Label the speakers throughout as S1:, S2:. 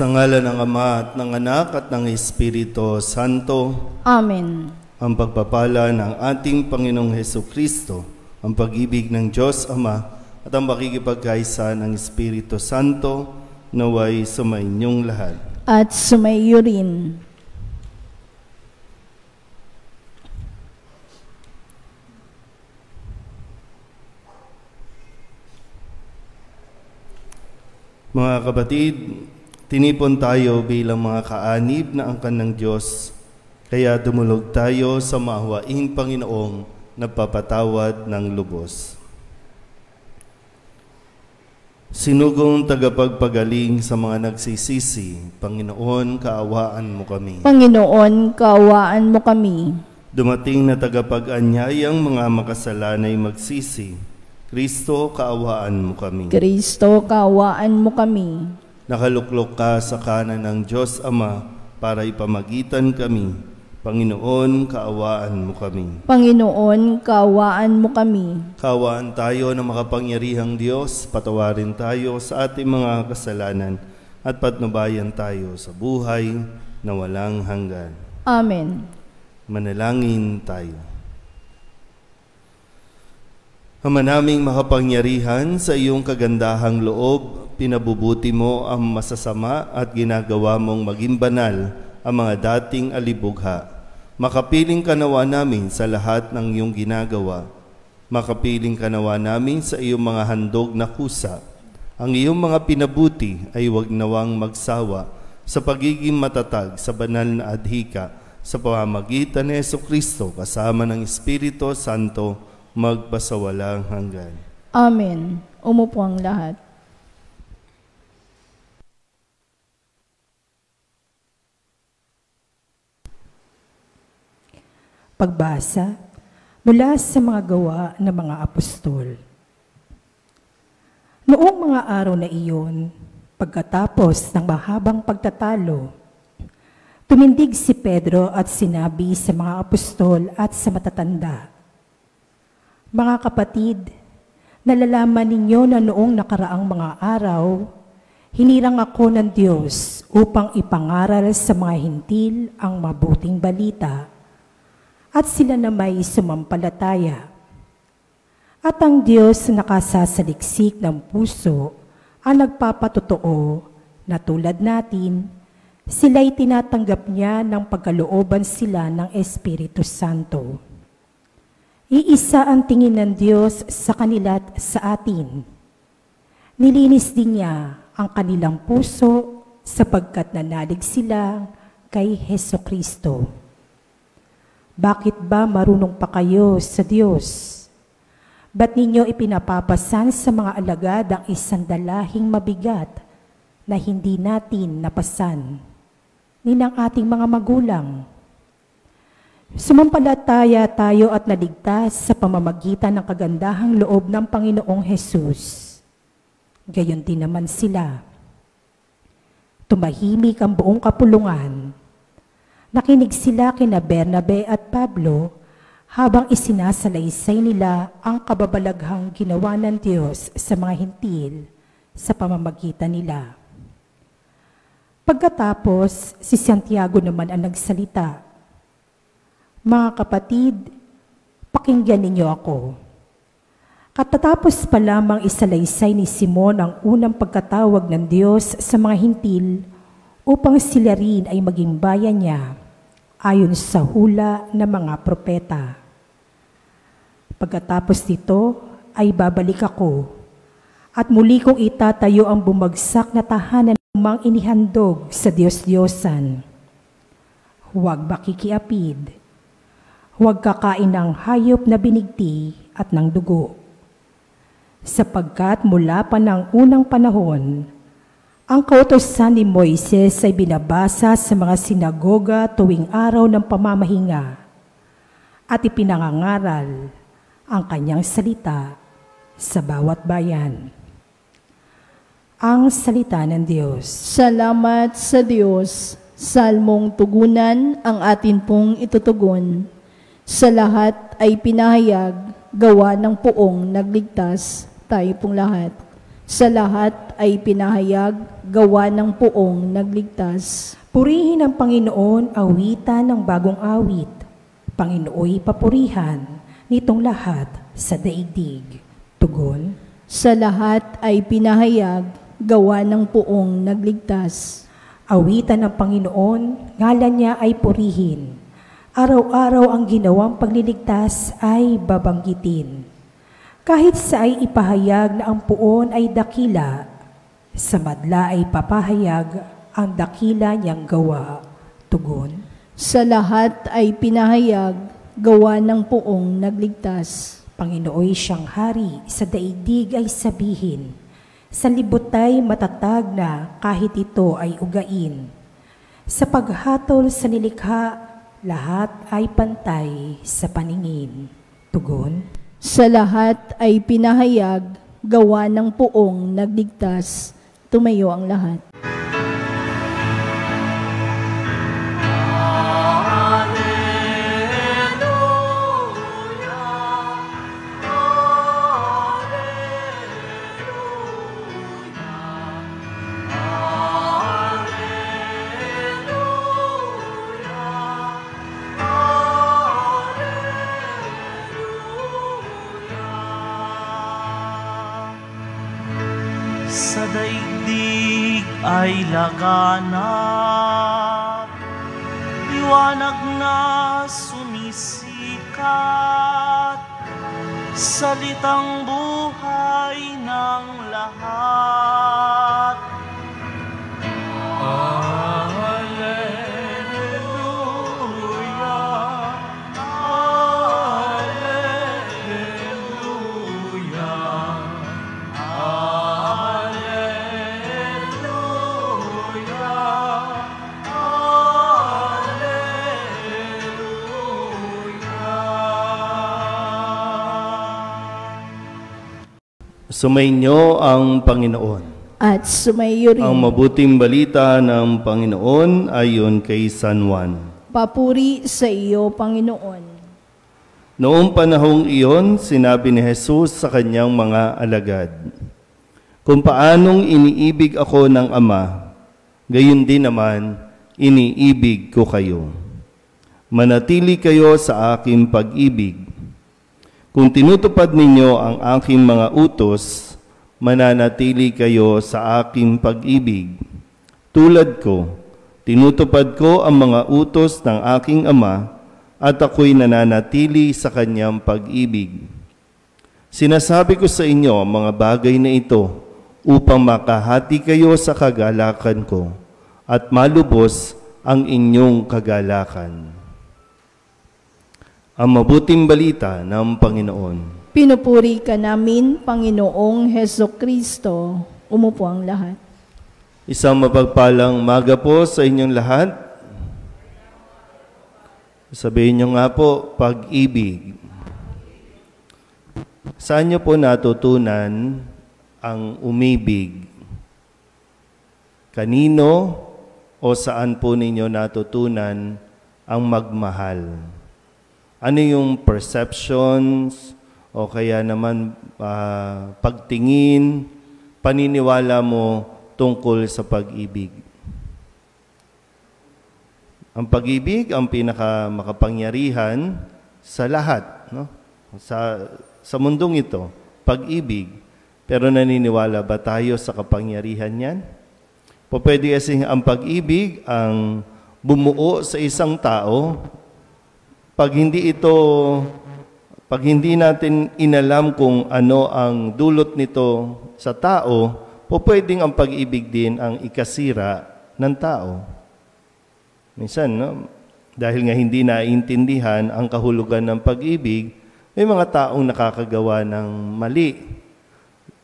S1: Sa ngalan ng Ama at ng Anak at ng Espiritu Santo.
S2: Amen.
S1: Ang pagpapala ng ating Panginoong Hesukristo, ang pag-ibig ng Diyos Ama at ang makikipagkaisa ng Espiritu Santo naway sumainyong lahat.
S2: At sumaiyo rin.
S1: Mga kapatid, tinipon tayo bilang mga kaanib na angkan ng Diyos, kaya dumulog tayo sa maawaing Panginoong nagpapatawad ng lubos. Sinugong tagapagpagaling sa mga nagsisisi, Panginoon, kaawaan mo kami.
S2: Panginoon, kaawaan mo kami.
S1: Dumating na tagapag-anyayang mga makasalanay magsisi, Kristo, kaawaan mo kami.
S2: Kristo, kaawaan mo kami.
S1: Nakaluklok ka sa kanan ng Diyos Ama para ipamagitan kami. Panginoon, kaawaan mo kami.
S2: Panginoon, kaawaan mo kami.
S1: Kaawaan tayo ng makapangyarihang Diyos, patawarin tayo sa ating mga kasalanan at patnubayan tayo sa buhay na walang hanggan.
S2: Amen.
S1: Manalangin tayo. Ama naming makapangyarihan, sa iyong kagandahang loob, pinabubuti mo ang masasama at ginagawa mong maging banal ang mga dating alibugha. Makapiling ka nawa namin sa lahat ng iyong ginagawa. Makapiling ka nawa namin sa iyong mga handog na kusa. Ang iyong mga pinabuti ay huwag nawang magsawa sa pagiging matatag sa banal na adhika sa pamamagitan ni Jesucristo kasama ng Espiritu Santo magpasawalang hanggan.
S2: Amen. Umupo ang lahat.
S3: Pagbasa mula sa mga gawa ng mga apostol. Noong mga araw na iyon, pagkatapos ng mahabang pagtatalo, tumindig si Pedro at sinabi sa mga apostol at sa matatanda, "Mga kapatid, nalalaman ninyo na noong nakaraang mga araw, hinirang ako ng Diyos upang ipangaral sa mga hintil ang mabuting balita, at sila na may sumampalataya. At ang Diyos na nakasasaliksik ng puso ang nagpapatotoo na tulad natin, sila'y tinatanggap niya ng pagkalooban sila ng Espiritu Santo. Iisa ang tingin ng Diyos sa kanila at sa atin. Nilinis din niya ang kanilang puso sapagkat nanalig sila kay Hesukristo. Bakit ba marunong pa kayo sa Diyos? Ba't ninyo ipinapapasan sa mga alagad ang isang dalahing mabigat na hindi natin napasan ni ng ating mga magulang? Sumampalataya tayo at naligtas sa pamamagitan ng kagandahang loob ng Panginoong Hesus. Gayon din naman sila. Tumahimik ang buong kapulungan. Nakinig sila kina Bernabe at Pablo habang isinasalaysay nila ang kababalaghang ginawa ng Diyos sa mga hintil sa pamamagitan nila. Pagkatapos, si Santiago naman ang nagsalita, "Mga kapatid, pakinggan ninyo ako. Katatapos pa lamang isalaysay ni Simon ang unang pagkatawag ng Diyos sa mga hintil upang sila rin ay maging bayan niya ayon sa hula ng mga propeta. Pagkatapos nito ay babalik ako at muli kong itatayo ang bumagsak na tahanan ng mga inihandog sa Diyos-Diyosan. Huwag makikiapid, huwag kakain ng hayop na binigti at ng dugo. Sapagkat mula pa ng unang panahon, ang kautusan ni Moises ay binabasa sa mga sinagoga tuwing araw ng pamamahinga at ipinangangaral ang kanyang salita sa bawat bayan." Ang salita ng Diyos.
S2: Salamat sa Diyos. Salmong tugunan ang atin pong itutugon. Sa lahat ay pinahayag, gawa ng poong nagligtas, tayo pong lahat. Sa lahat ay pinahayag, gawa ng Poong Nagligtas.
S3: Purihin ang Panginoon, awitan ng bagong awit. Panginooy papurihan nitong lahat sa daigdig. Tugon.
S2: Sa lahat ay pinahayag, gawa ng Poong Nagligtas.
S3: Awitan ng Panginoon, ngalan niya ay purihin. Araw-araw ang ginawang pagliligtas ay babanggitin. Kahit sa ay ipahayag na ang puon ay dakila, sa madla ay papahayag ang dakila niyang gawa. Tugon.
S2: Sa lahat ay pinahayag, gawa ng Poong Nagligtas.
S3: Panginooy siyang hari, sa daigdig ay sabihin. Sa libotay matatag na kahit ito ay ugain. Sa paghatol sa nilikha, lahat ay pantay sa paningin. Tugon.
S2: Sa lahat ay pinahayag, gawa ng Poong Nagligtas. Tumayo ang lahat.
S4: Sa daigdig ay laganap, liwanag na sumisikat, salitang buhay ng lahat.
S1: Sumainyo ang Panginoon.
S2: At sumayo rin.
S1: Ang mabuting balita ng Panginoon ayon kay San Juan.
S2: Papuri sa iyo, Panginoon.
S1: Noong panahong iyon, sinabi ni Jesus sa kanyang mga alagad, "Kung paanong iniibig ako ng Ama, gayon din naman iniibig ko kayo. Manatili kayo sa aking pag-ibig. Kung tinutupad ninyo ang aking mga utos, mananatili kayo sa aking pag-ibig. Tulad ko, tinutupad ko ang mga utos ng aking Ama at ako'y nananatili sa kanyang pag-ibig. Sinasabi ko sa inyo ang mga bagay na ito upang makahati kayo sa kagalakan ko at malubos ang inyong kagalakan." Ang mabuting balita ng Panginoon.
S2: Pinupuri ka namin, Panginoong Hesukristo. Umupo ang lahat.
S1: Isang mapagpalang umaga po sa inyong lahat. Sabihin niyo nga po, pag-ibig. Saan niyo po natutunan ang umibig? Kanino o saan po ninyo natutunan ang magmahal? Ano yung perceptions o kaya naman pagtingin, paniniwala mo tungkol sa pag-ibig? Ang pag-ibig ang pinakamakapangyarihan sa lahat, no? Sa mundong ito, pag-ibig. Pero naniniwala ba tayo sa kapangyarihan niyan? Pwede kasi ang pag-ibig ang bumuo sa isang tao. Pag hindi natin inalam kung ano ang dulot nito sa tao, pwedeng ang pag-ibig din ang ikasira ng tao. Minsan, no? Dahil nga hindi naiintindihan ang kahulugan ng pag-ibig, may mga taong nakakagawa ng mali.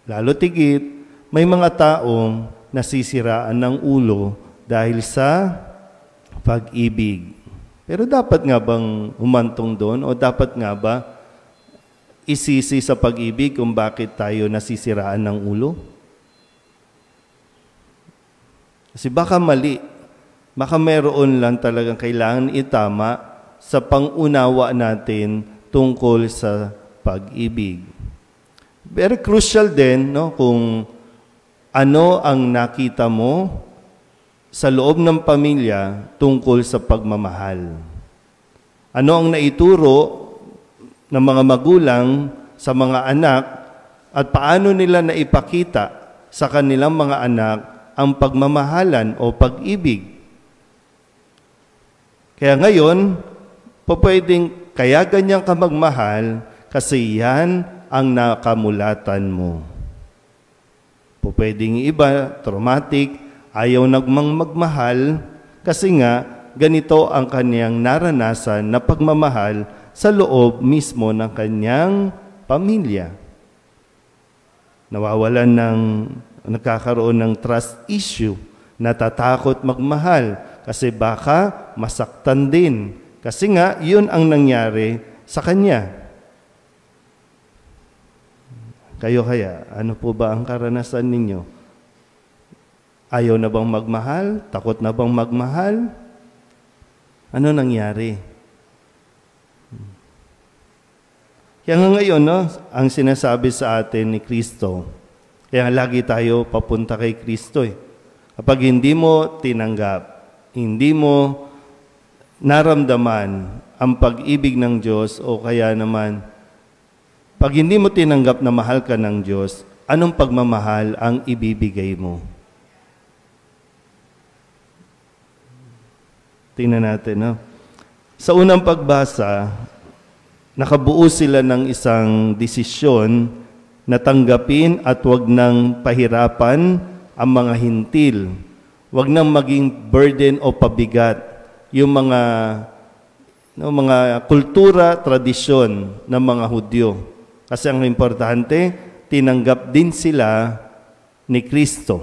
S1: Lalo tigit, may mga taong nasisiraan ng ulo dahil sa pag-ibig. Pero dapat nga bang humantong doon o dapat nga ba isisi sa pag-ibig kung bakit tayo nasisiraan ng ulo? Kasi baka mali, baka meron lang talagang kailangan itama sa pangunawa natin tungkol sa pag-ibig. Very crucial din, no, kung Ano ang nakita mo sa loob ng pamilya tungkol sa pagmamahal? Ano ang naituro ng mga magulang sa mga anak at paano nila naipakita sa kanilang mga anak ang pagmamahalan o pag-ibig? Kaya ngayon, kaya ganyan ka magmahal kasi yan ang nakamulatan mo. Pwedeng iba, traumatic, ayaw nagmang magmahal kasi nga ganito ang kanyang naranasan na pagmamahal sa loob mismo ng kanyang pamilya. Nagkakaroon ng trust issue, natatakot magmahal kasi baka masaktan din. Kasi nga, yun ang nangyari sa kanya. Kayo kaya, ano po ba ang karanasan ninyo? Ayaw na bang magmahal? Takot na bang magmahal? Ano nangyari? Kaya nga ngayon, ang sinasabi sa atin ni Kristo, kaya lagi tayo papunta kay Kristo. Kapag hindi mo tinanggap, hindi mo naramdaman ang pag-ibig ng Diyos o kaya naman, pag hindi mo tinanggap na mahal ka ng Diyos, anong pagmamahal ang ibibigay mo? Tingnan natin, Sa unang pagbasa, nakabuo sila ng isang desisyon na tanggapin at wag nang pahirapan ang mga hintil. Wag nang maging burden o pabigat yung mga kultura, tradisyon ng mga Hudyo. Kasi ang importante, tinanggap din sila ni Kristo.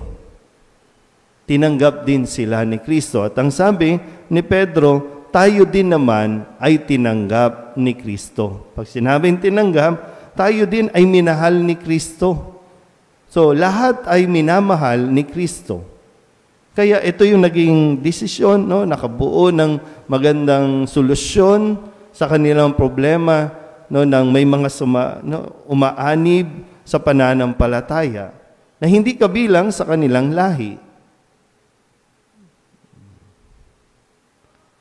S1: Tinanggap din sila ni Kristo. At ang sabi ni Pedro, tayo din naman ay tinanggap ni Kristo. Pag sinabing tinanggap, tayo din ay minahal ni Kristo. So, lahat ay minamahal ni Kristo. Kaya ito yung naging desisyon, nakabuo ng magandang solusyon sa kanilang problema, nang may mga umaanib sa pananampalataya na hindi kabilang sa kanilang lahi.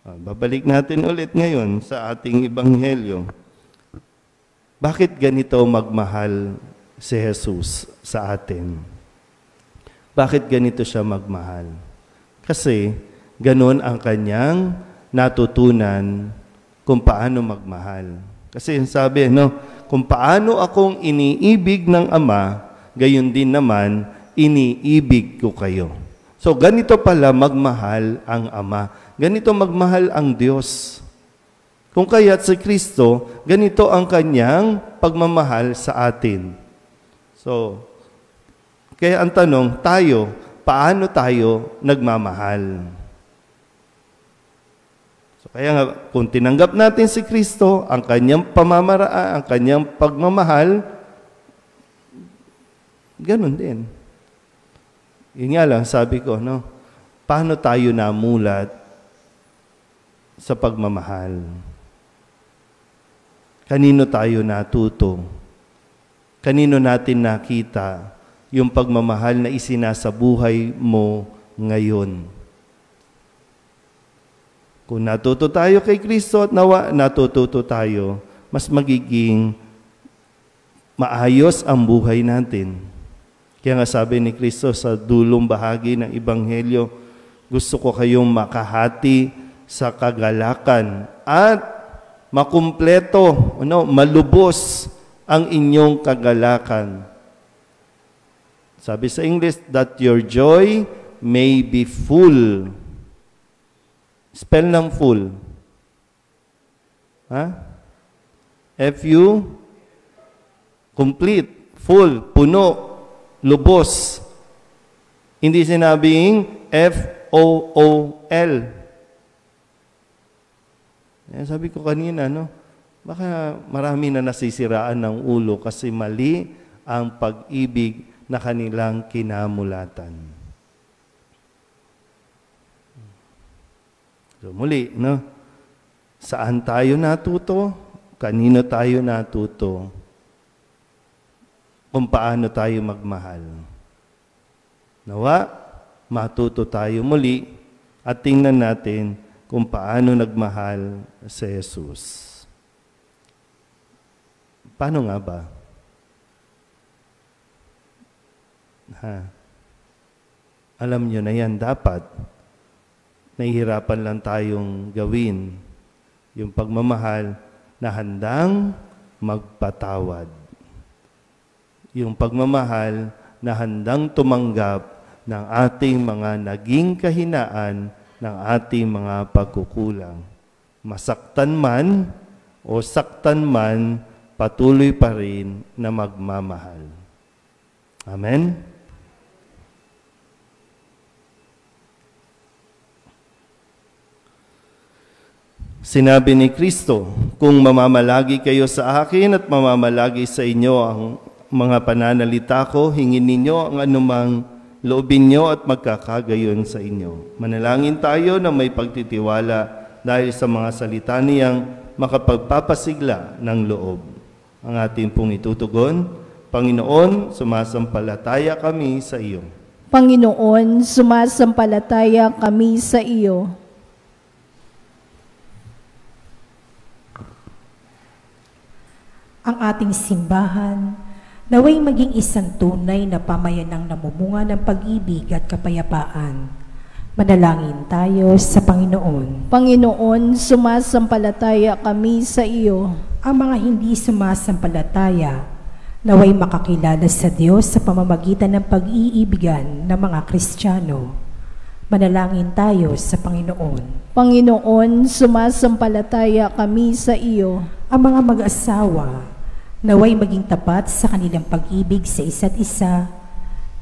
S1: Babalik natin ulit ngayon sa ating ebanghelyo. Bakit ganito magmahal si Jesus sa atin? Bakit ganito siya magmahal? Kasi ganon ang kanyang natutunan kung paano magmahal. Kasi sabi, kung paano akong iniibig ng Ama, gayon din naman, iniibig ko kayo. So, ganito pala magmahal ang Ama. Ganito magmahal ang Diyos. Kung kaya't si Kristo, ganito ang kanyang pagmamahal sa atin. So, kaya ang tanong, paano tayo nagmamahal? Kaya nga, kung tinanggap natin si Kristo, ang kanyang pamamaraan, ang kanyang pagmamahal, ganun din. Yun nga lang, sabi ko, paano tayo namulat sa pagmamahal? Kanino tayo natuto? Kanino natin nakita yung pagmamahal na isinasabuhay mo ngayon? Kung natuto tayo kay Kristo at nawa natututo tayo, mas magiging maayos ang buhay natin. Kaya nga sabi ni Kristo sa dulong bahagi ng Ebanghelyo, gusto ko kayong makahati sa kagalakan at makumpleto, malubos ang inyong kagalakan. Sabi sa English, that your joy may be full. Spell ng full. F-U, complete, full, puno, lubos. Hindi sinabing F-O-O-L. Sabi ko kanina, baka marami na nasisiraan ng ulo kasi mali ang pag-ibig na kanilang kinamulatan. So muli, saan tayo natuto? Kanino tayo natuto? Kung paano tayo magmahal? Nawa, matuto tayo muli at tingnan natin kung paano nagmahal si Jesus. Paano nga ba? Alam nyo na yan, dapat. Nahihirapan lang tayong gawin yung pagmamahal na handang magpatawad. Yung pagmamahal na handang tumanggap ng ating mga naging kahinaan, ng ating mga pagkukulang. Masaktan man o saktan man, patuloy pa rin na magmamahal. Amen? Sinabi ni Kristo, kung mamamalagi kayo sa akin at mamamalagi sa inyo ang mga pananalita ko, hingin ninyo ang anumang loobin nyo at magkakagayon sa inyo. Manalangin tayo na may pagtitiwala dahil sa mga salita niyang makapagpapasigla ng loob. Ang ating pong itutugon, Panginoon, sumasampalataya kami sa iyo.
S2: Panginoon, sumasampalataya kami sa iyo.
S3: Ang ating simbahan, naway maging isang tunay na pamayanang namumunga ng pag-ibig at kapayapaan. Manalangin tayo sa Panginoon.
S2: Panginoon, sumasampalataya kami sa iyo.
S3: Ang mga hindi sumasampalataya, naway makakilala sa Diyos sa pamamagitan ng pag-iibigan ng mga Kristiyano. Manalangin tayo sa Panginoon.
S2: Panginoon, sumasampalataya kami sa iyo.
S3: Ang mga mag-asawa, naway maging tapat sa kanilang pag-ibig sa isa't isa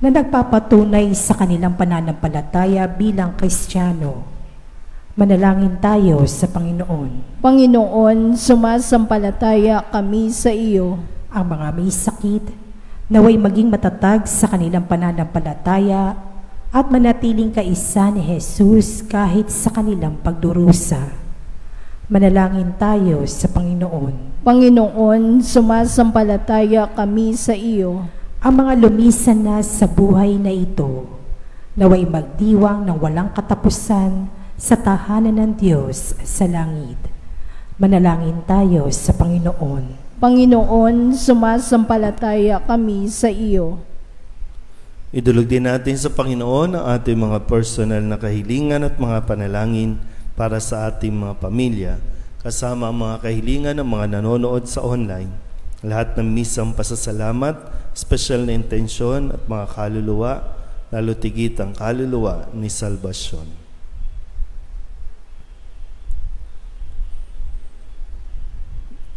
S3: na nagpapatunay sa kanilang pananampalataya bilang Kristiyano. Manalangin tayo sa Panginoon.
S2: Panginoon, sumasampalataya kami sa iyo.
S3: Ang mga may sakit, naway maging matatag sa kanilang pananampalataya at manatiling kaisa ni Jesus kahit sa kanilang pagdurusa. Manalangin tayo sa Panginoon.
S2: Panginoon, sumasampalataya kami sa iyo.
S3: Ang mga lumisan na sa buhay na ito, naway magdiwang ng walang katapusan sa tahanan ng Diyos sa langit. Manalangin tayo sa Panginoon.
S2: Panginoon, sumasampalataya kami sa iyo.
S1: Idulog din natin sa Panginoon ang ating mga personal na kahilingan at mga panalangin para sa ating mga pamilya, kasama ang mga kahilingan ng mga nanonood sa online. Lahat ng misang pasasalamat, special na intensyon at mga kaluluwa, lalo tigit ang kaluluwa ni Salvasyon.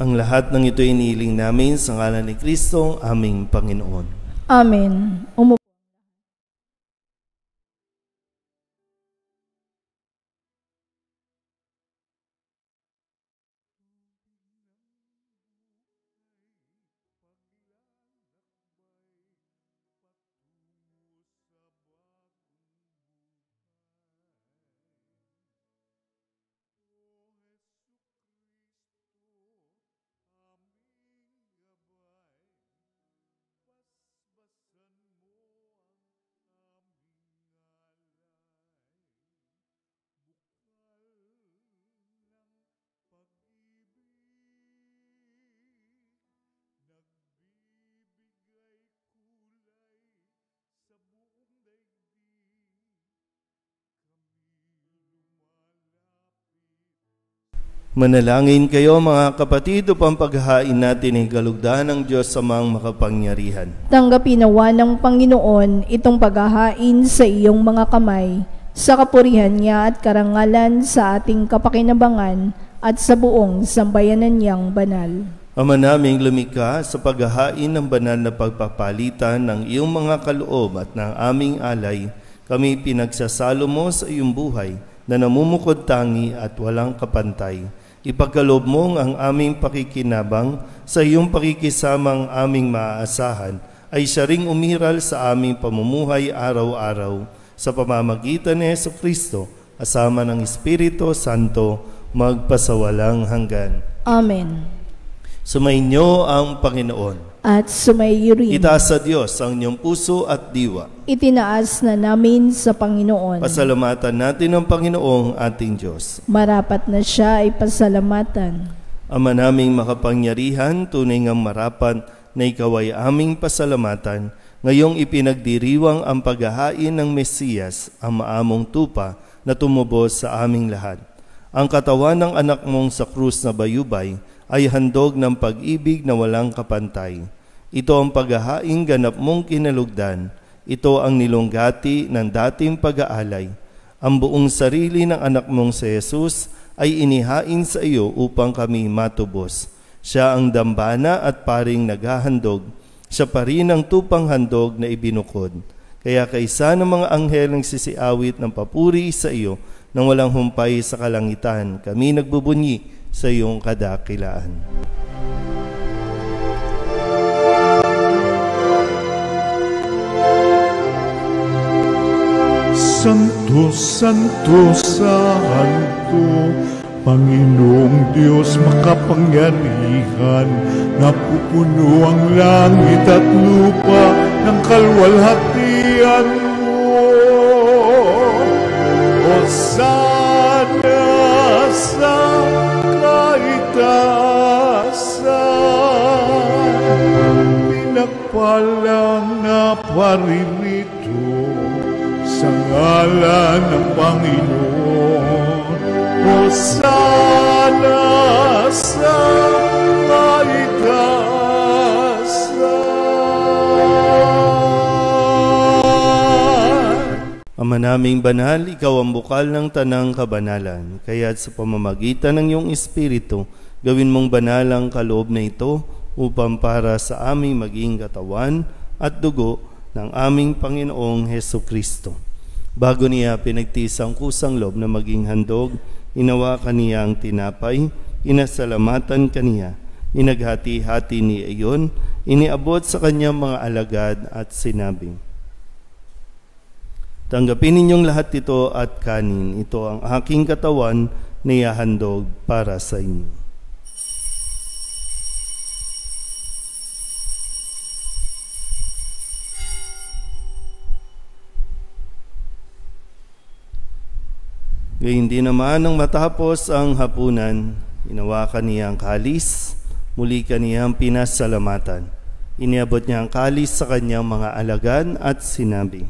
S1: Ang lahat ng ito inihiling namin sa ngalan ni Kristo, aming Panginoon.
S2: Amen.
S1: Manalangin kayo mga kapatid upang paghahain natin ang kalugdan ng Diyos sa mga makapangyarihan.
S2: Tanggapin nawa ng Panginoon itong paghahain sa iyong mga kamay, sa kapurihan niya at karangalan sa ating kapakinabangan at sa buong sambayanan niyang banal.
S1: Ama naming lumikha, sa paghahain ng banal na pagpapalitan ng iyong mga kaloob at ng aming alay, kami pinagsasalo mo sa iyong buhay na namumukod tangi at walang kapantay. Ipagkaloob mong ang aming pakikinabang sa iyong pakikisamang aming maaasahan ay siya ring umiral sa aming pamumuhay araw-araw sa pamamagitan ni Jesucristo, kasama ng Espiritu Santo, magpasawalang hanggan.
S2: Amen.
S1: Sumainyo ang Panginoon.
S2: at sumayo rin.
S1: Itaas sa Diyos ang inyong puso at diwa.
S2: Itinaas na namin sa Panginoon.
S1: Pasalamatan natin ang Panginoong ating Diyos.
S2: Marapat na siya ay pasalamatan.
S1: Ama naming makapangyarihan, tunay ngang marapat na ikaw ay aming pasalamatan, ngayong ipinagdiriwang ang paghahain ng Mesiyas, ang maamong tupa na tumubos sa aming lahat. Ang katawan ng anak mong sa krus na bayubay ay handog ng pag-ibig na walang kapantay. Ito ang paghahain ganap mong kinalugdan. Ito ang nilunggati ng dating pag-aalay. Ang buong sarili ng anak mong si Jesus ay inihain sa iyo upang kami matubos. Siya ang dambana at paring naghahandog. Siya pa rin ang tupang handog na ibinukod. Kaya kaysa ng mga anghel ng sisiawit ng papuri sa iyo nang walang humpay sa kalangitan, kami nagbubunyi sa iyong kadakilaan.
S5: Santo, Santo, Santo, Panginoong Diyos makapangyarihan, napupuno ang langit at lupa ng kalwalhatian mo. Hosana sa kaitaasan, pinagpalang na paririto sa ngalan ng Panginoon. Hosana sa kaitaasan.
S1: Ama naming banal, ikaw ang bukal ng tanang kabanalan. Kaya't sa pamamagitan ng iyong Espiritu, gawin mong banal ang kaloob na ito upang para sa aming maging katawan at dugo ng aming Panginoong Hesukristo. Bago niya pinagtiis ang kusang loob na maging handog, inawakan niya ang tinapay, inasalamatan kaniya, inaghati-hati niya iyon, iniabot sa kanyang mga alagad at sinabi, "Tanggapin ninyong lahat ito at kanin, ito ang aking katawan na ihahandog para sa inyo." Gayun din naman nang matapos ang hapunan, inawakan niya ang kalis, muli kaniyang pinasalamatan. Iniabot niya ang kalis sa kanyang mga alagad at sinabi,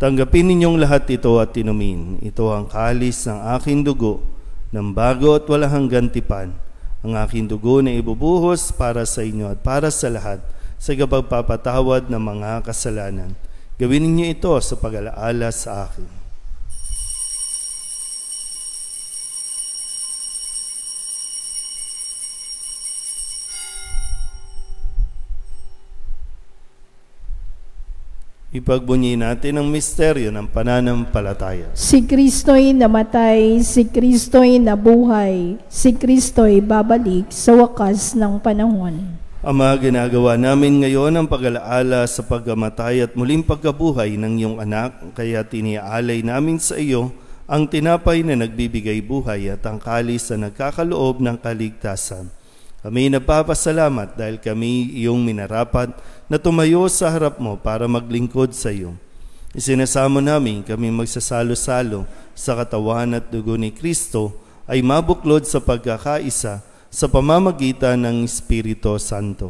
S1: "Tanggapin ninyong lahat ito at inumin. Ito ang kalis ng aking dugo, ng bago at walang hanggang tipan. Ang aking dugo na ibubuhos para sa inyo at para sa lahat sa pagpapatawad ng mga kasalanan. Gawin ninyo ito sa pag-alaala sa akin." Ipagbunyi natin ang misteryo ng pananampalataya.
S2: Si Kristo'y namatay, si Kristo'y nabuhay, si Kristo'y babalik sa wakas ng panahon.
S1: Ama, ginagawa namin ngayon ang pag-alaala sa pagkamatay at muling pagkabuhay ng iyong anak, kaya tiniaalay namin sa iyo ang tinapay na nagbibigay buhay at ang kalis na nagkakaloob ng kaligtasan. Kami nagpapasalamat dahil kami iyong minarapat na tumayo sa harap mo para maglingkod sa iyo. Isinasamo namin kami magsasalo-salo sa katawan at dugo ni Kristo ay mabuklod sa pagkakaisa sa pamamagitan ng Espiritu Santo.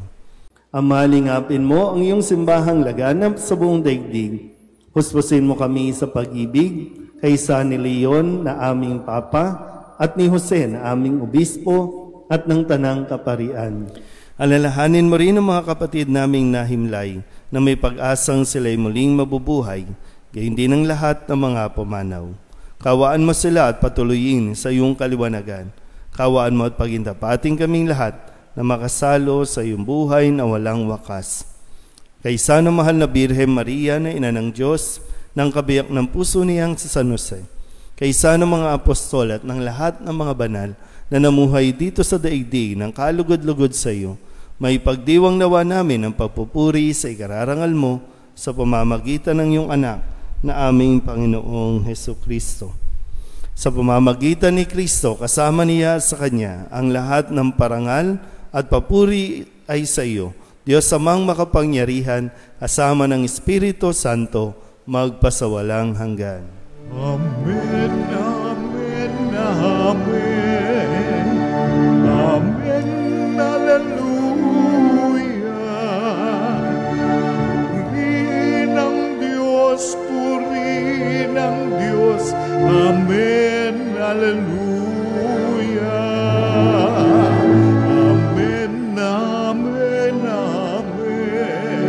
S1: Ama, lingapin mo ang iyong simbahang laganap sa buong daigdig. Huspusin mo kami sa pag-ibig kaysa ni Leon na aming Papa at ni Jose na aming Obispo at ng Tanang Kaparian. Alalahanin mo rin ang mga kapatid naming nahimlay na may pag-asang sila'y muling mabubuhay, gayon din ang lahat ng mga pumanaw. Kawaan mo sila at patuloyin sa iyong kaliwanagan. Kawaan mo at pagintapating kaming lahat na makasalo sa iyong buhay na walang wakas. Kaysa ng mahal na Birhen Maria na ina ng Diyos, ng kabiyak ng puso niyang si San Jose, kaysa ng mga apostol at ng lahat ng mga banal na namuhay dito sa daigdig ng kalugod-lugod sa iyo, may pagdiwang nawa namin ang pagpupuri sa ikararangal mo sa pamamagitan ng iyong anak na aming Panginoong Hesukristo. Sa pamamagitan ni Kristo, kasama niya sa Kanya ang lahat ng parangal at papuri ay sa iyo, Diyos Amang makapangyarihan, kasama ng Espiritu Santo, magpasawalang hanggan.
S5: Amen, amen, amen. Amen, hallelujah. Purihin ang Diyos, purihin ang Diyos. Amen, hallelujah. Amen, amen, amen.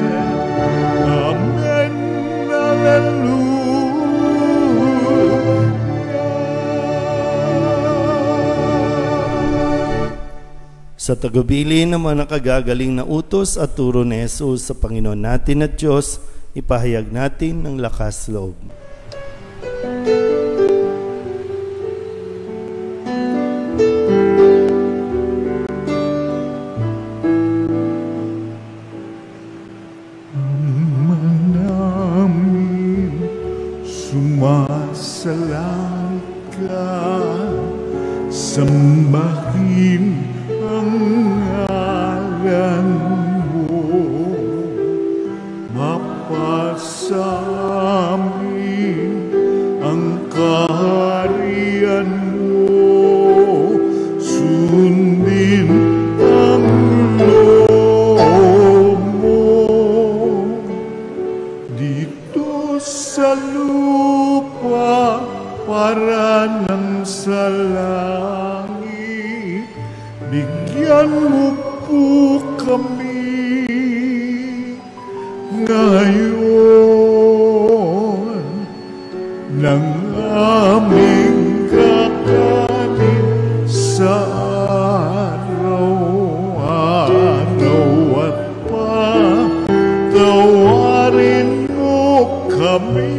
S5: Amen, hallelujah.
S1: Sa tagubilin ng mga nakagagaling na utos at turo ni Jesus sa Panginoon natin at Diyos, ipahayag natin ng lakas loob.
S5: Namin sumasalangit ka, sambahin ang ngalan mo, mapasamin ang kaharian mo, sundin ang loob mo dito sa lupa para nang sa langit. Bigyan mo po kami ngayon ng aming kakanin sa araw-araw at patawarin mo kami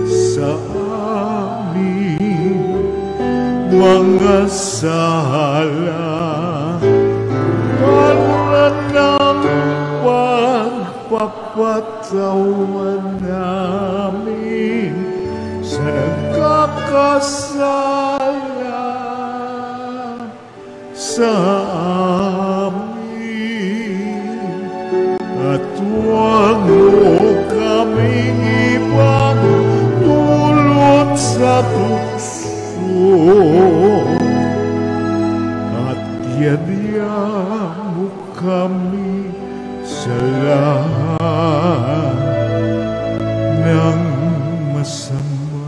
S5: sa aming mga sala, para ng pagpapatawan namin sa nagkakasala sa amin, at huwag mo kaming ipagdulot sa tukso, at yadya mo kami sa lahat ng masama.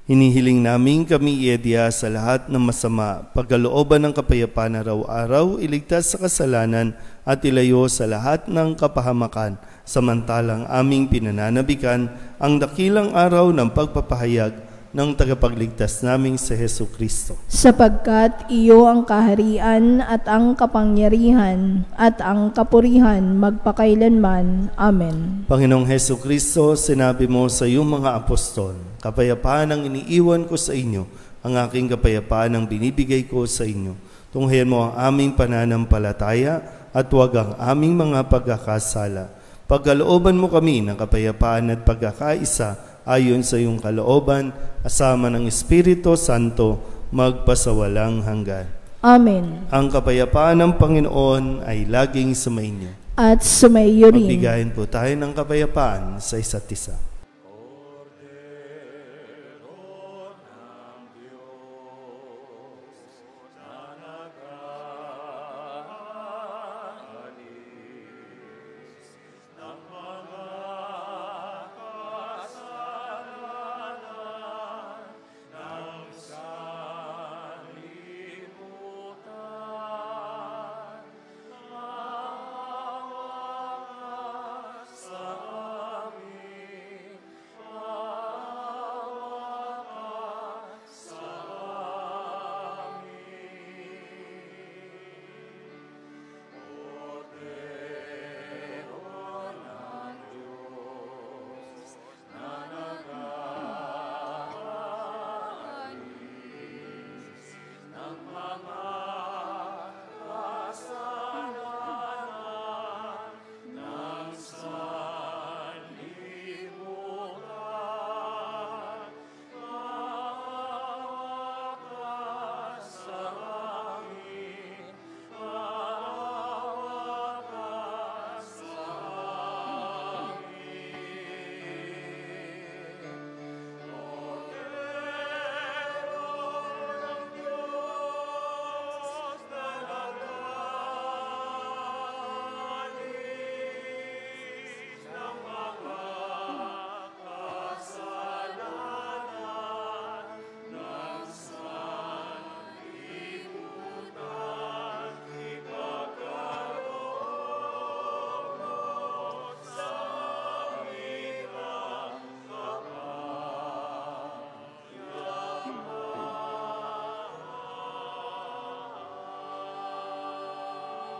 S1: Hinihiling namin kami iadya sa lahat ng masama, pagkalooban ng kapayapaan araw-araw, iligtas sa kasalanan at ilayo sa lahat ng kapahamakan, samantalang aming pinananabikan ang dakilang araw ng pagpapahayag ng tagapagligtas naming si Hesu Kristo.
S2: Sapagkat iyo ang kaharian at ang kapangyarihan at ang kapurihan magpakailanman. Amen.
S1: Panginoong Hesu Kristo, sinabi mo sa iyong mga apostol, kapayapaan ang iniiwan ko sa inyo, ang aking kapayapaan ang binibigay ko sa inyo. Tunghayan mo ang aming pananampalataya at huwag ang aming mga pagkakasala. Pagkalooban mo kami ng kapayapaan at pagkakaisa ayon sa iyong kalooban, asama ng Espiritu Santo, magpasawalang hanggan.
S2: Amen.
S1: Ang kapayapaan ng Panginoon ay laging sumainyo.
S2: At sumaiyo rin.
S1: Magbigayin po tayo ng kapayapaan sa isa't isa.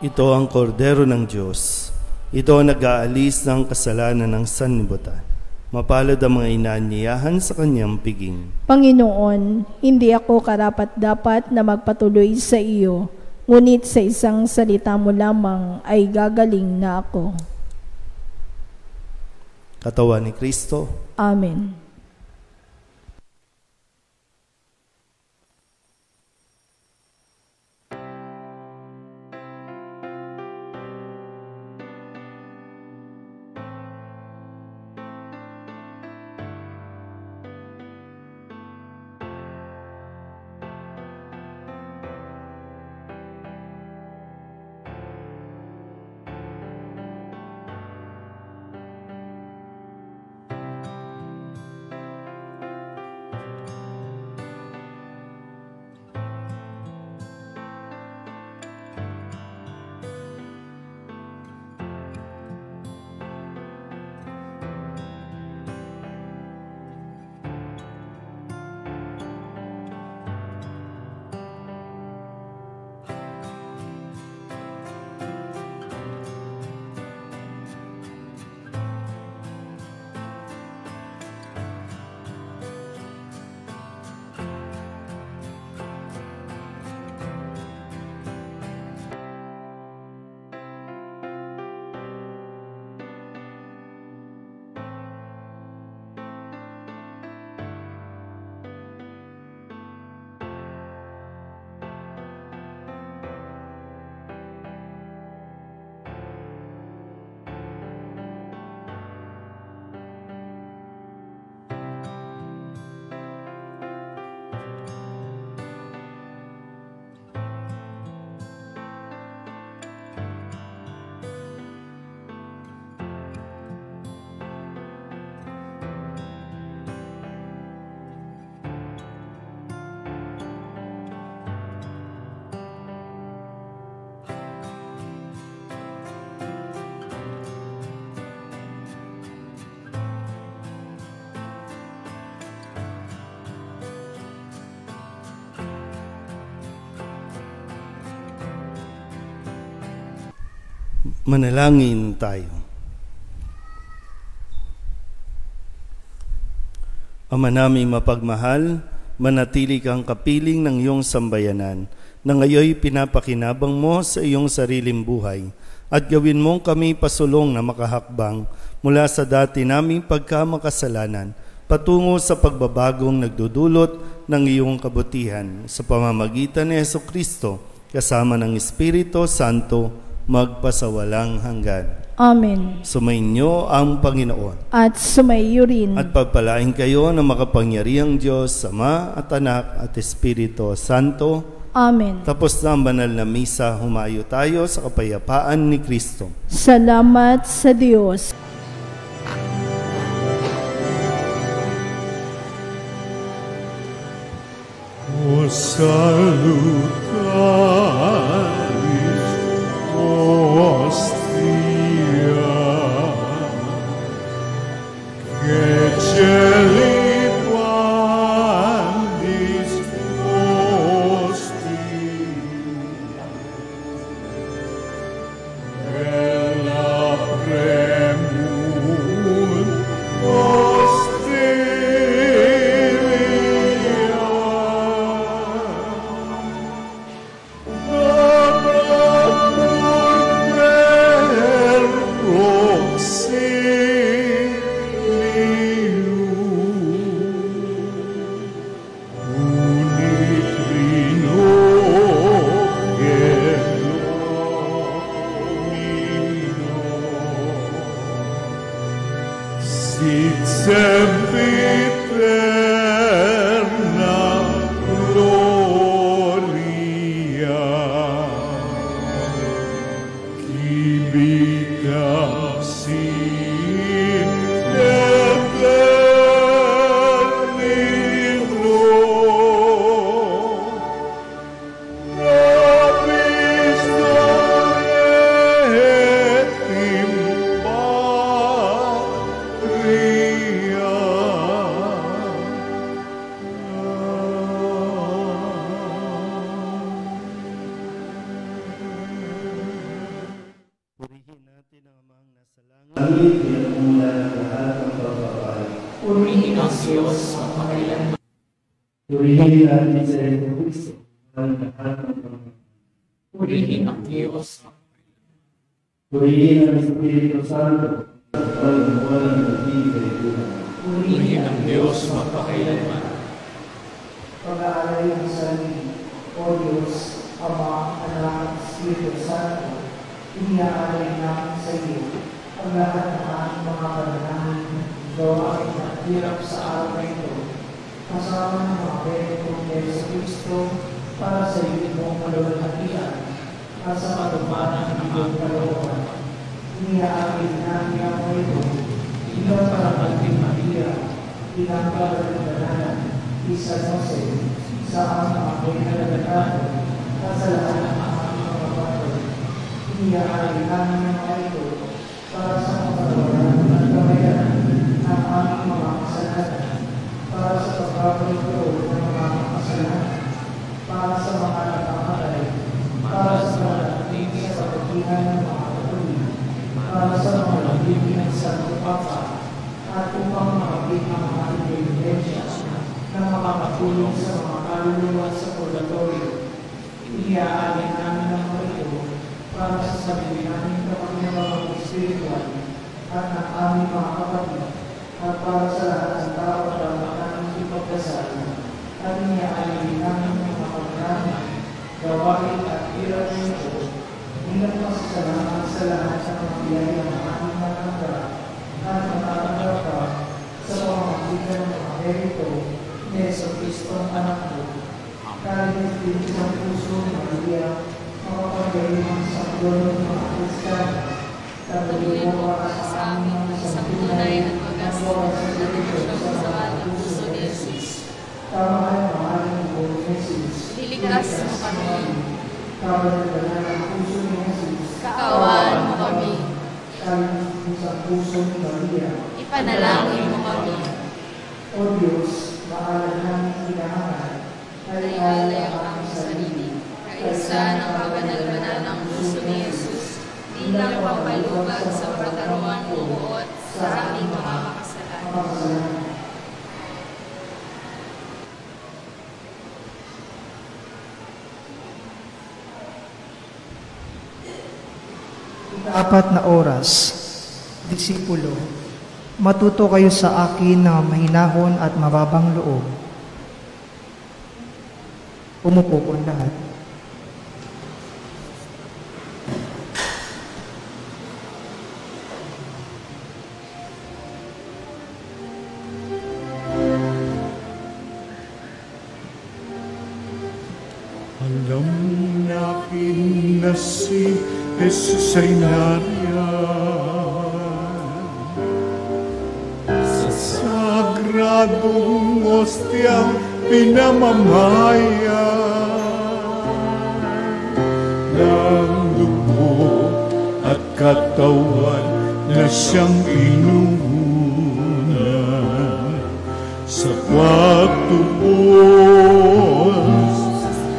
S1: Ito ang kordero ng Diyos. Ito ang nag-aalis ng kasalanan ng sanlibutan. Mapalad ang mga inaanyayahan sa kanyang piging.
S2: Panginoon, hindi ako karapat-dapat na magpatuloy sa iyo, ngunit sa isang salita mo lamang ay gagaling na ako.
S1: Katawan ni Kristo.
S2: Amen.
S1: Manalangin tayo. Ama naming mapagmahal, manatili kang kapiling ng iyong sambayanan, na ngayoy pinapakinabang mo sa iyong sariling buhay, at gawin mong kami pasulong na makahakbang mula sa dati naming pagkamakasalanan, patungo sa pagbabagong nagdudulot ng iyong kabutihan, sa pamamagitan ni Jesucristo, kasama ng Espiritu Santo, magpasawalang hanggan.
S2: Amen.
S1: Sumainyo ang Panginoon.
S2: At sumaiyo rin.
S1: At pagpalain kayo ng makapangyarihang Diyos, Ama at Anak at Espiritu Santo.
S2: Amen.
S1: Tapos na ang banal na misa, humayo tayo sa kapayapaan ni Kristo.
S2: Salamat sa Diyos.
S5: O salutaris hostia, que celebandis hostia, bella premun sit sempiterna gloria, civitas in eternino, nobis et in patria
S6: Purihin natin sa Kristo ang lahat ng mga. Purihin ang Diyos. Purihin ang Espiritu Santo ang walang nagbibigay. Purihin ang Diyos magpakailanman.
S7: Pag-aalay ng sarili, O Diyos, Ama, Anak, Espiritu Santo, iniaalay namin sa iyo ang lahat ng aming mga panalangin, gawain at hirap sa araw na ito, kasama ng mga benitong Yesu Cristo para sa iyo mong maluwalhatian at sa katuparan ng iyong kalooban. Iniaalay namin ang mga ito, bilang parapating Maria, bilang kabalagdanan, San Jose, sa aming mga pinalagdaan at sa lahat ng aming mga kapatid. Iniaalay namin ang mga ito para sa kapatawaran at kabayaran ng aming mga kasalanan, para sa pagkakaroon ng mga kasalanan, para sa mga nakakatay, para sa mga nakikinig sa pagkihan ng mga katuloy, para sa mga nakikinig ng Santo Papa, at upang makapit ang aming ebidensya na makakatulong sa mga kaluluwa sa purgatorio. Iniaalay namin ang mga ito para sa sarili namin kapag-inabang espiritual at ng aming mga kapatid at para sa lahat ng tao at dapat namin ipagdasal. At iniaalay namin ang mga pagkakaroon, gawain at hirap na ito bilang pasasalamat sa lahat ng mga biyaya ng aming mananggap at matatanggap ka sa pamamagitan ng mga merito ni Yesu Cristo ang anak mo. Kahit Espiritu ng puso ni Maria, makapagyayman sa glory ng mga Kristiyano, taguloy mo para sa aming mga santunay at mag-asawang sa Diyos sa mga puso ni Jesus. Kamahal na mahaling buong Jesus,
S8: Liligtas mo kami.
S7: Kabalagdanan ang puso ni Jesus,
S8: Kaawaan mo kami.
S7: Kaligtas sa puso ni Maria,
S8: Ipanalangin mo kami.
S7: O Diyos, maalam namin kinahangan,
S8: Alay ang aming sarili. Kaisa ng kabanal-banal ng puso ni Jesus, bilang pampalubag sa katarungan ng buot sa aming mga makasalanan.
S9: Apat na oras, disipulo, matuto kayo sa akin na mahinahon at mababang loob. Umupo po lahat.
S5: Alam natin na si Jesus ay nariyan sa sagradong ostiang pinamamayan ng dugo at katawan na siyang inuunan sa pagtubos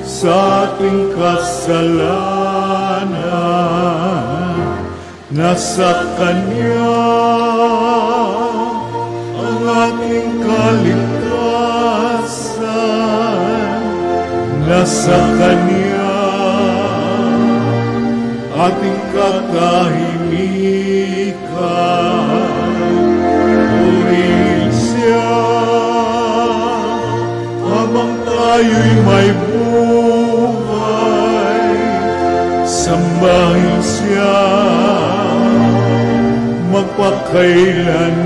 S5: sa ating kasalanan. Nasa Kanya ang ating kaligtasan, nasa Kanya ating katahimikan. Purihin siya habang tayo'y may buhay. Sambahin siya magpakailanman.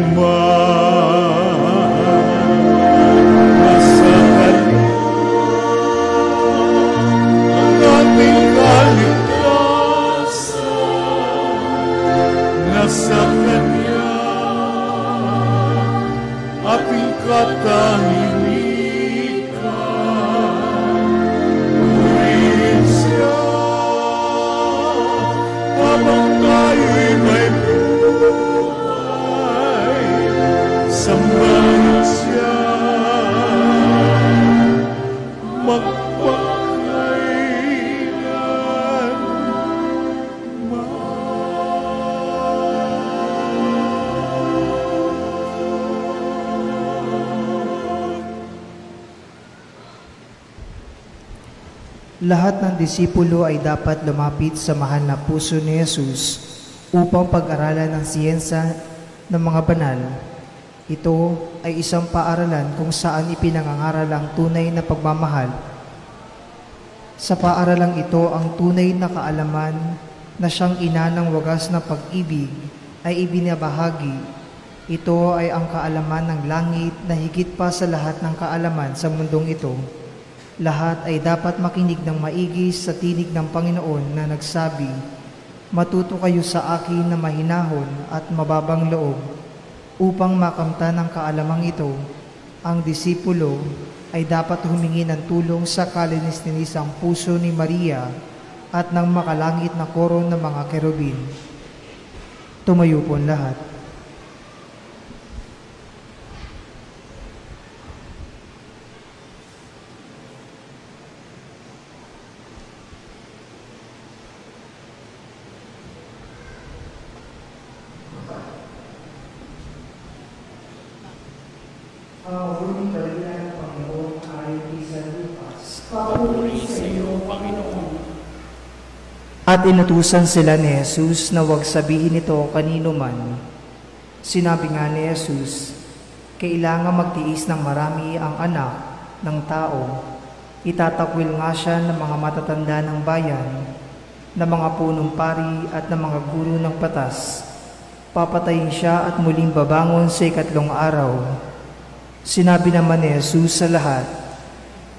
S5: Nasa Kanya ang ating kaligtasan, nasa Kanya ating katahimikan. Purihin siya habang tayo'y may buhay. Sambahin siya magpakailanman.
S9: Lahat ng disipulo ay dapat lumapit sa mahal na puso ni Jesus upang pag-aralan ang siyensya ng mga banal. Ito ay isang paaralan kung saan ipinangangaral ang tunay na pagmamahal. Sa paaralang ito, ang tunay na kaalaman na siyang ina ng wagas na pag-ibig ay ibinabahagi. Ito ay ang kaalaman ng langit na higit pa sa lahat ng kaalaman sa mundong ito. Lahat ay dapat makinig ng maigi sa tinig ng Panginoon na nagsabi, "Matuto kayo sa akin na mahinahon at mababang loob." Upang makamtan ng kaalamang ito, ang disipulo ay dapat humingi ng tulong sa kalinis-linisang puso ni Maria at ng makalangit na koro ng mga kerubin. Tumayo po lahat.
S7: Ang huling talina ng Panginoon ay kay San Lucas.
S5: Papuri sa iyo, Panginoon.
S9: At inutusan sila ni Jesus na huwag sabihin ito kanino man. Sinabi nga ni Jesus, kailangan magtiis ng marami ang anak ng tao. Itatakwil nga siya ng mga matatanda ng bayan, ng mga punong pari at ng mga guro ng patas. Papatayin siya at muling babangon sa ikatlong araw. Sinabi naman ni Jesus sa lahat,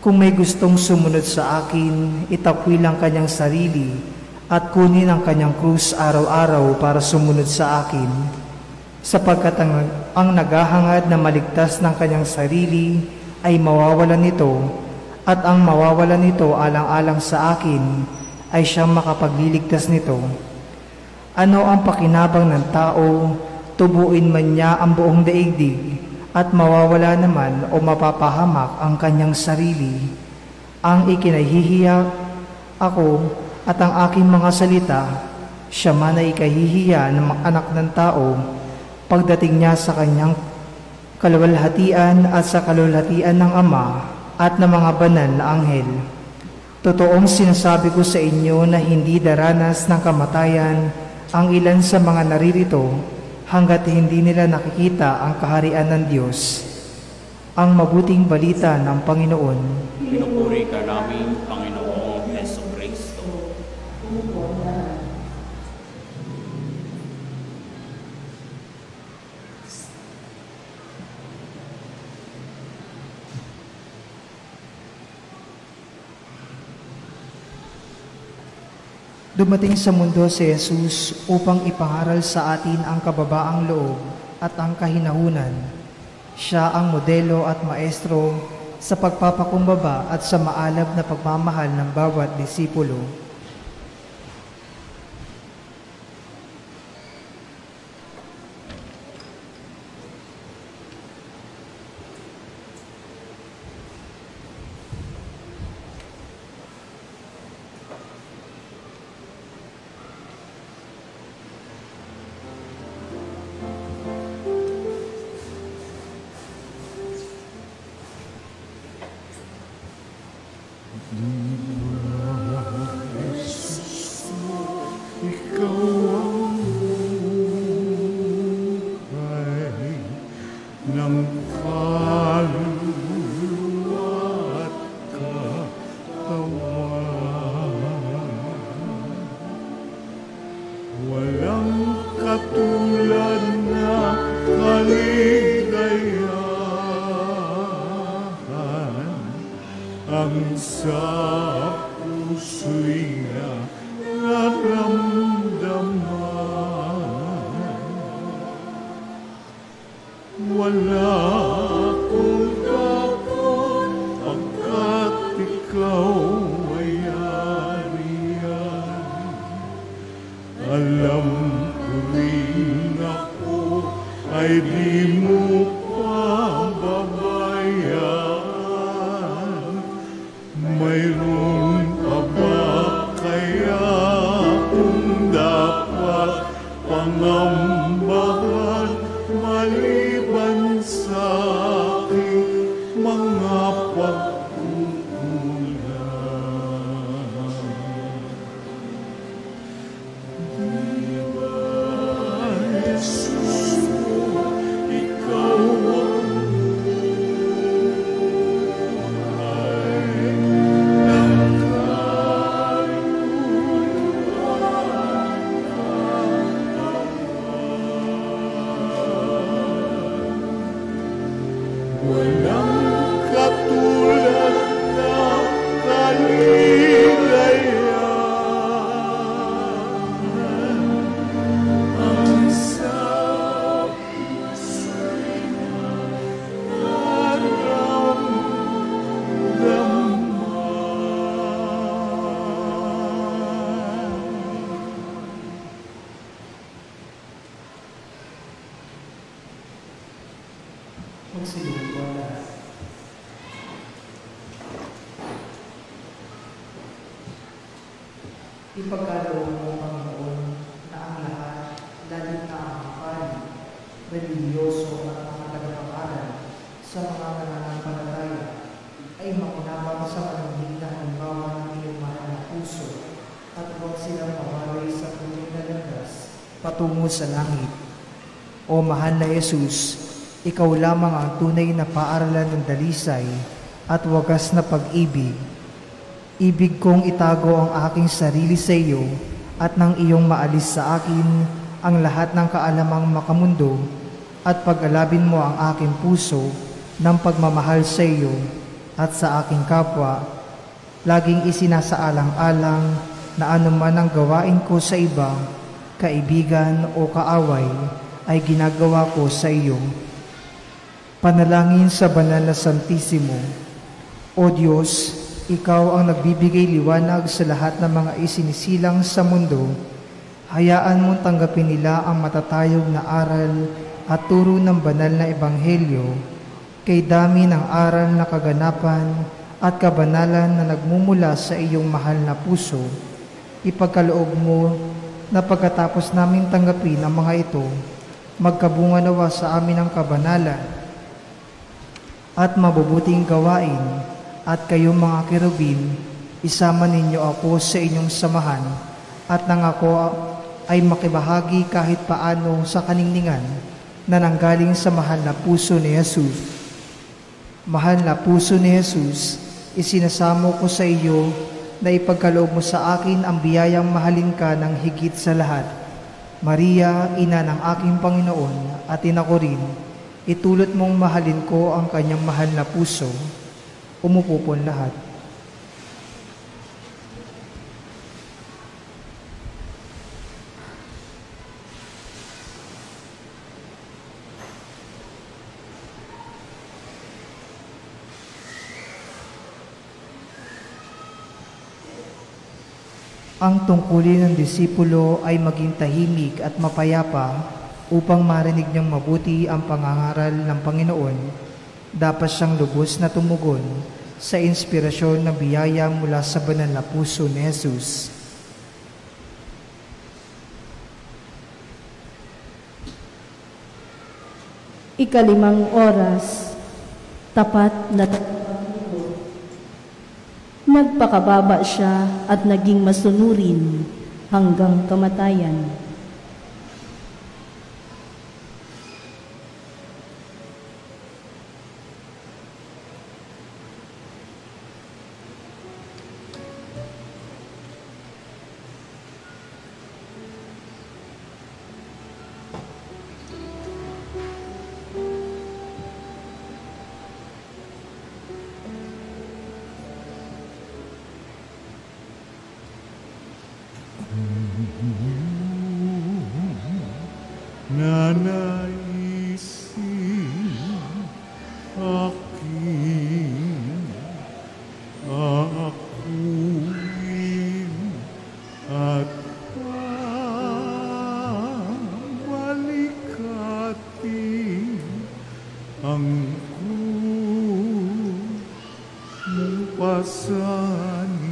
S9: kung may gustong sumunod sa akin, itakwil ang kanyang sarili at kunin ang kanyang krus araw-araw para sumunod sa akin. Sapagkat ang naghahangad na maligtas ng kanyang sarili ay mawawalan nito, at ang mawawalan nito alang-alang sa akin ay siyang makapagliligtas nito. Ano ang pakinabang ng tao, tubuin man niya ang buong daigdig, at mawawala naman o mapapahamak ang kanyang sarili. Ang ikinahihiya ako at ang aking mga salita, siya man ay ikahihiya ng anak ng tao pagdating niya sa kanyang kaluwalhatian at sa kaluwalhatian ng Ama at ng mga banal na anghel. Totoong sinasabi ko sa inyo na hindi daranas ng kamatayan ang ilan sa mga naririto hanggat hindi nila nakikita ang kaharian ng Diyos. Ang mabuting balita ng Panginoon.
S5: Pinupuri ka namin, Panginoong Jesucristo.
S9: Dumating sa mundo si Jesus upang ipangaral sa atin ang kababaang loob at ang kahinahunan. Siya ang modelo at maestro sa pagpapakumbaba at sa maalab na pagmamahal ng bawat disipulo.
S10: walang katulad na kaligayahan. Ang sabi-sabi
S7: Magsilong po lahat. Ipagkaloob mo, Panginoon, na ang lahat, lalo na ang kapal, religyoso at mga tagapag-aral sa mga nananampalataya ay makinabang sa panundig na halimbawa ng iyong mahal na puso at huwag silang mawalay sa tunay na landas
S9: patungo sa langit. O mahal na Jesus, ikaw lamang ang tunay na paaralan ng dalisay at wagas na pag-ibig. Ibig kong itago ang aking sarili sa iyo at nang iyong maalis sa akin ang lahat ng kaalamang makamundo at pag-alabin mo ang aking puso ng pagmamahal sa iyo at sa aking kapwa. Laging isinasaalang-alang na anuman ang gawain ko sa iba, kaibigan o kaaway, ay ginagawa ko sa iyo. Panalangin sa banal na Santisimo. O Diyos, ikaw ang nagbibigay liwanag sa lahat ng mga isinisilang sa mundo. Hayaan mong tanggapin nila ang matatayog na aral at turo ng banal na ebanghelyo, kay dami ng aral na kaganapan at kabanalan na nagmumula sa iyong mahal na puso. Ipagkaloob mo na pagkatapos namin tanggapin ang mga ito, magkabunga nawa sa amin ang kabanalan at mabubuting gawain, at kayong mga kerubin, isama ninyo ako sa inyong samahan, at nang ako ay makibahagi kahit paano sa kaningningan na nanggaling sa mahal na puso ni Jesus. Mahal na puso ni Jesus, isinasamo ko sa iyo na ipagkaloob mo sa akin ang biyayang mahalin ka ng higit sa lahat. Maria, ina ng aking Panginoon, at ina ko rin, itulot mong mahalin ko ang kanyang mahal na puso. Umupo po lahat. Ang tungkulin ng disipulo ay maging tahimik at mapayapa upang marinig niyang mabuti ang pangangaral ng Panginoon. Dapat siyang lubos na tumugon sa inspirasyon ng biyaya mula sa banal na puso ni Jesus.
S2: Ikalimang oras, tapat na nagpakababa siya at naging masunurin hanggang kamatayan.
S10: Nanaisin aking akuin at pabalikati ang pasanin.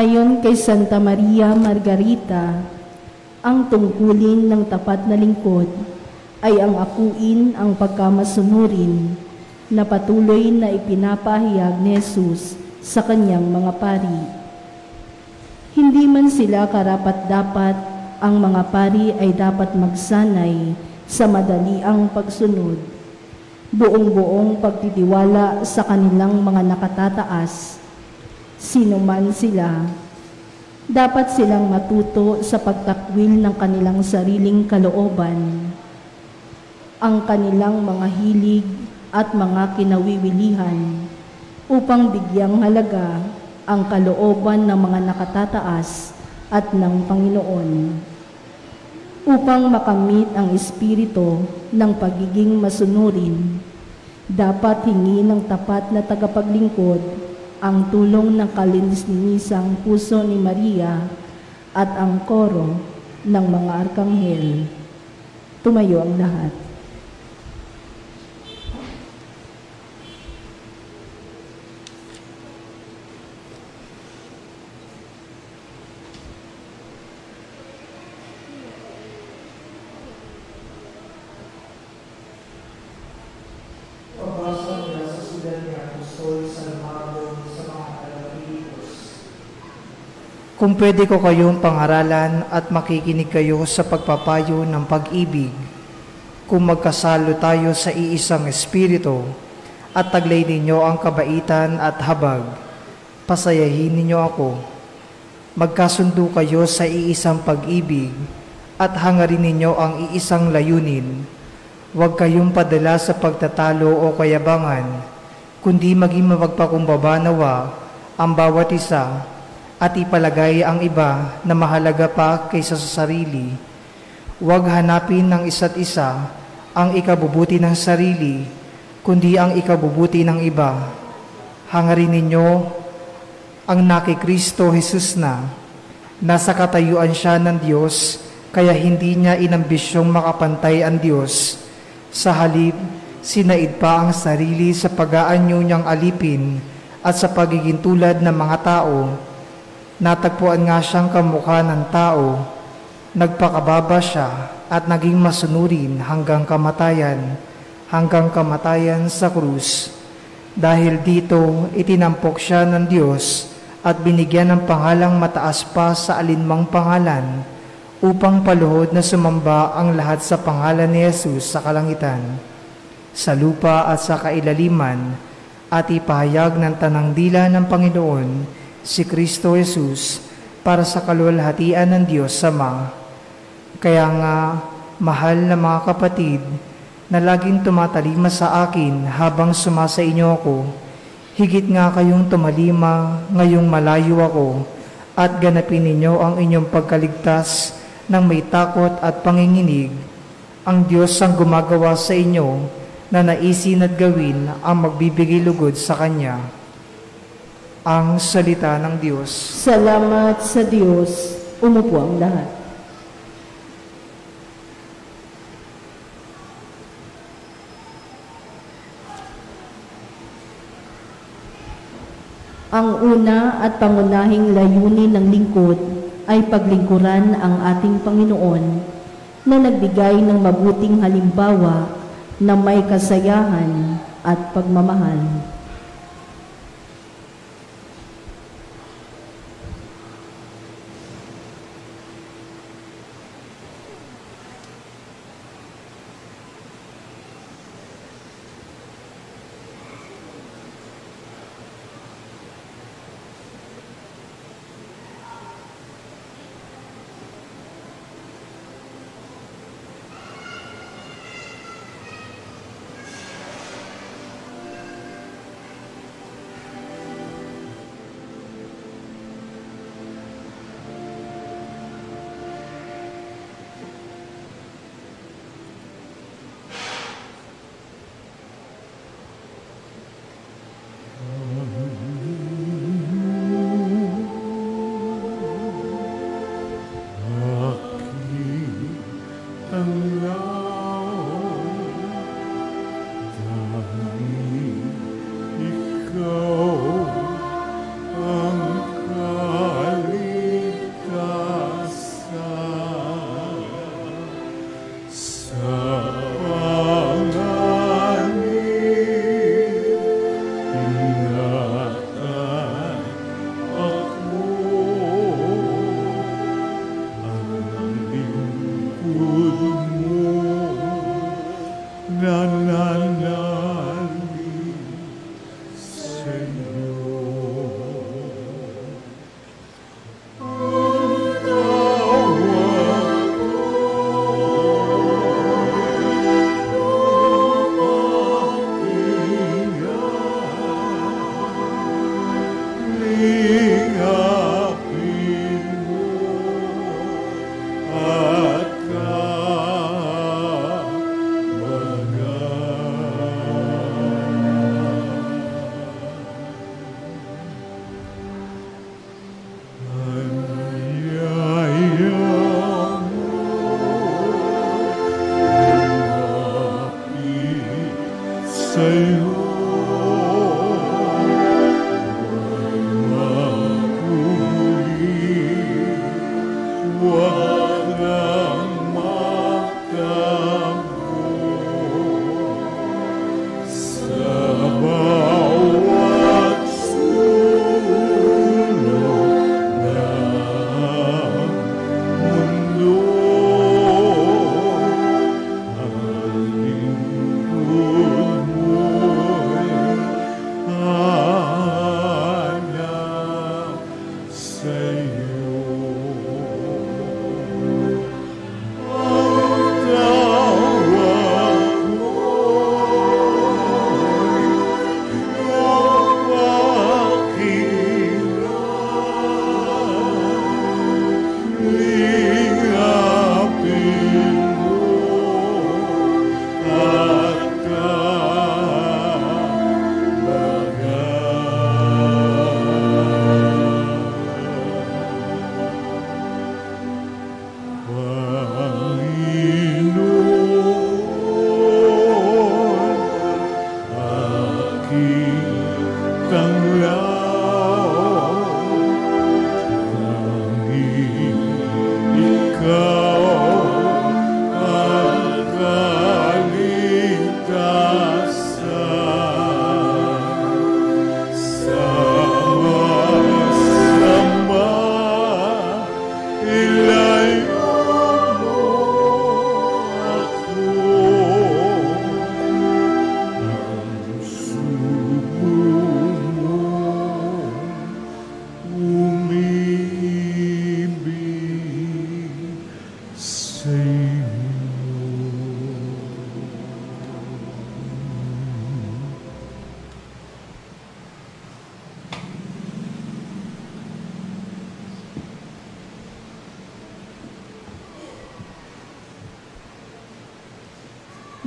S2: Ayon kay Santa Maria Margarita, ang tungkulin ng tapat na lingkod ay ang akuin ang pagkamasunurin na patuloy na ipinapahayag ni Jesus sa kanyang mga pari. Hindi man sila karapat-dapat, ang mga pari ay dapat magsanay sa madaliang pagsunod, buong-buong pagtitiwala sa kanilang mga nakatataas. Sino man sila, dapat silang matuto sa pagtakwil ng kanilang sariling kalooban, ang kanilang mga hilig at mga kinawiwilihan upang bigyang halaga ang kalooban ng mga nakatataas at ng Panginoon. Upang makamit ang espiritu ng pagiging masunurin, dapat hingi ng tapat na tagapaglingkod ang tulong ng kalinis-linisang puso ni Maria at ang koro ng mga arkanghel. Tumayo ang lahat.
S7: Pabasa mula sa sulat ni Apostol Santiago sa mga taga-Pilipos.
S9: Kung pwede ko kayong pangaralan at makikinig kayo sa pagpapayo ng pag-ibig, kung magkasalo tayo sa iisang espiritu at taglay ninyo ang kabaitan at habag, pasayahin ninyo ako. Magkasundo kayo sa iisang pag-ibig at hangarin ninyo ang iisang layunin. Huwag kayong padala sa pagtatalo o kayabangan, kundi maging mapagpakumbaba nawa ang bawat isa at ipalagay ang iba na mahalaga pa kaysa sa sarili. Huwag hanapin ng isa't isa ang ikabubuti ng sarili, kundi ang ikabubuti ng iba. Hangarin ninyo ang na kay Kristo Jesus na nasa katayuan siya ng Diyos, kaya hindi niya inambisyong makapantay ang Diyos. Sa halip, sinaid pa ang sarili sa pag-aanyo niyang alipin at sa pagiging tulad ng mga tao. Natagpuan nga siyang kamukha ng tao, nagpakababa siya at naging masunurin hanggang kamatayan sa krus. Dahil dito, itinampok siya ng Diyos at binigyan ng pangalang mataas pa sa alinmang pangalan, upang paluhod na sumamba ang lahat sa pangalan ni Jesus sa kalangitan, sa lupa at sa kailaliman, at ipahayag ng tanang dila ng Panginoon, si Kristo Jesus, para sa kaluwalhatian ng Diyos Ama. Kaya nga, mahal na mga kapatid, na laging tumatalima sa akin habang sumasa inyo ako, higit nga kayong tumalima ngayong malayo ako, at ganapin ninyo ang inyong pagkaligtas ng may takot at panginginig. Ang Diyos ang gumagawa sa inyo na naisin at gawin ang magbibigay lugod sa Kanya. Ang salita ng Diyos.
S2: Salamat sa Diyos. Umupo ang lahat. Ang una at pangunahing layunin ng lingkod ay paglingkuran ang ating Panginoon na nagbigay ng mabuting halimbawa na may kasayahan at pagmamahal.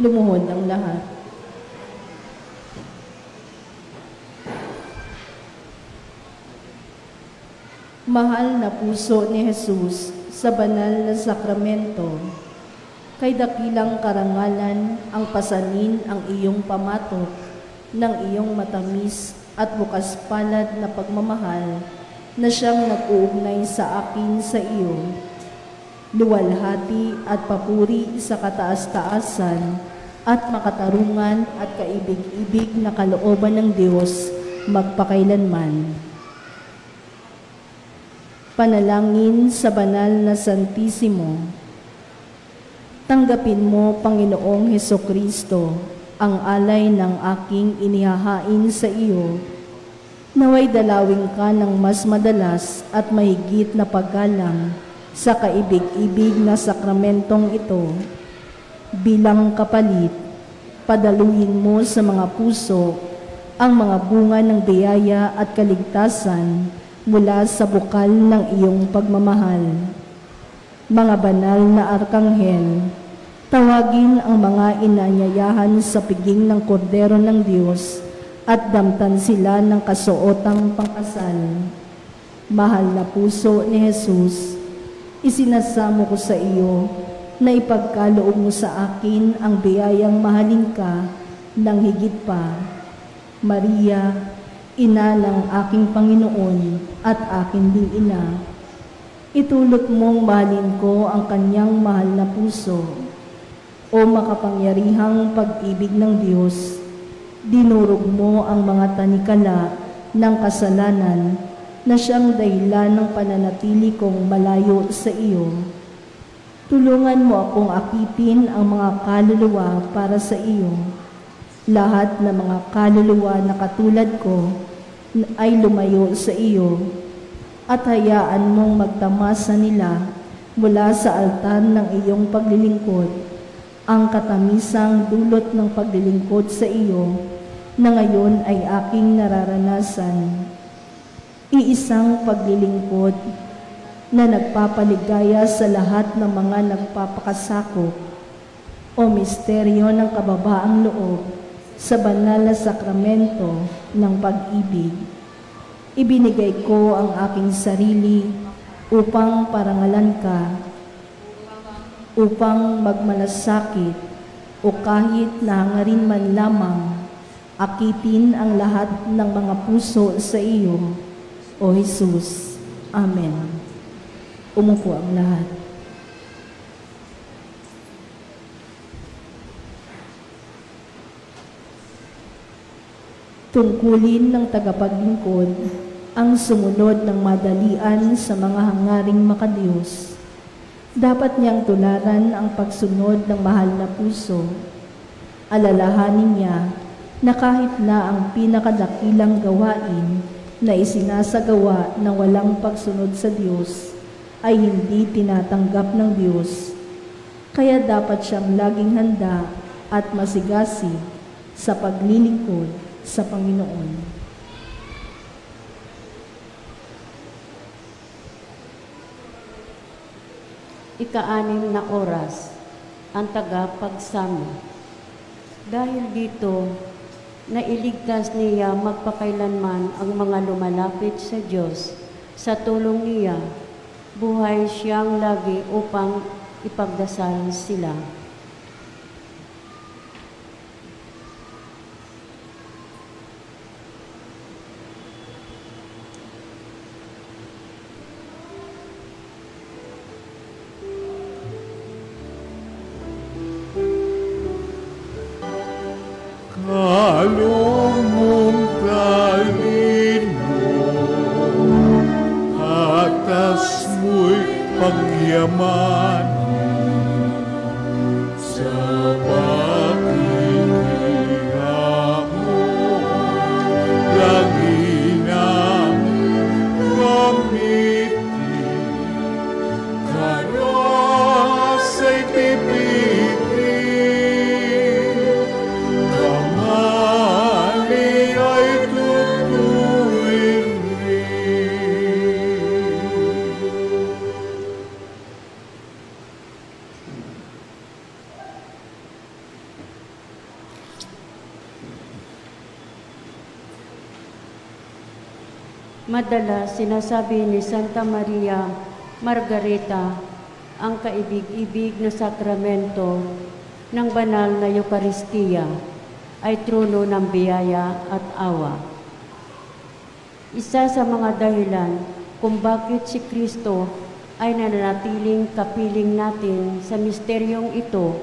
S2: Lumuhod ang lahat. Mahal na puso ni Jesus sa banal na sakramento, kay dakilang karangalan ang pasanin ang iyong pamatok ng iyong matamis at bukas palad na pagmamahal na siyang nag-uugnay sa akin sa iyo. Luwalhati at papuri sa kataas-taasan at makatarungan at kaibig-ibig na kalooban ng Diyos magpakailanman. Panalangin sa banal na Santisimo. Tanggapin mo, Panginoong Hesukristo, ang alay ng aking inihahain sa iyo. Naway dalawin ka ng mas madalas at mahigit na paggalang sa kaibig-ibig na sakramentong ito. Bilang kapalit, padaluhin mo sa mga puso ang mga bunga ng biyaya at kaligtasan mula sa bukal ng iyong pagmamahal. Mga banal na arkanghel, tawagin ang mga inanyayahan sa piging ng kordero ng Diyos at damtan sila ng kasuotang pangkasal. Mahal na puso ni Jesus, isinasamo ko sa iyo na ipagkaloob mo sa akin ang biyayang mahalin ka ng higit pa. Maria, ina ng aking Panginoon at akin ding ina, itulot mong mahalin ko ang kanyang mahal na puso. O makapangyarihang pag-ibig ng Diyos, dinurog mo ang mga tanikala ng kasalanan na siyang dahilan ng pananatili kong malayo sa iyo. Tulungan mo akong akitin ang mga kaluluwa para sa iyo. Lahat ng mga kaluluwa na katulad ko ay lumayo sa iyo at hayaan mong magtamasa nila mula sa altar ng iyong paglilingkod, ang katamisang dulot ng paglilingkod sa iyo na ngayon ay aking nararanasan. Iisang paglilingkod na nagpapaligaya sa lahat ng mga nagpapakasakop o misteryo ng kababaang loob sa banal na sakramento ng pag-ibig. Ibinigay ko ang aking sarili upang parangalan ka, upang magmalasakit o kahit nahangarin man lamang, akitin ang lahat ng mga puso sa iyo, O Jesus. Amen. Umupo ang lahat. Tungkulin ng tagapaglingkod ang sumunod ng madalian sa mga hangaring makadiyos. Dapat niyang tularan ang pagsunod ng mahal na puso. Alalahanin niya na kahit na ang pinakadakilang gawain na isinasagawa ng walang pagsunod sa Diyos ay hindi tinatanggap ng Diyos. Kaya dapat siyang laging handa at masigasig sa paglilingkod sa Panginoon.
S11: Ika-6 na oras, ang tagapagsamo. Dahil dito, nailigtas niya magpakailanman ang mga lumalapit sa Diyos. Sa tulong niya, buhay siyang lagi upang ipagdasal sila.
S10: Kalong mong talino, atas mo'y pagyaman sa pakikiram mo, lagi nang gamitin, karasa'y pipitin.
S11: Madalas sinasabi ni Santa Maria Margareta ang kaibig-ibig na sakramento ng banal na Eucharistia ay trono ng biyaya at awa. Isa sa mga dahilan kung bakit si Kristo ay nananatiling kapiling natin sa misteryong ito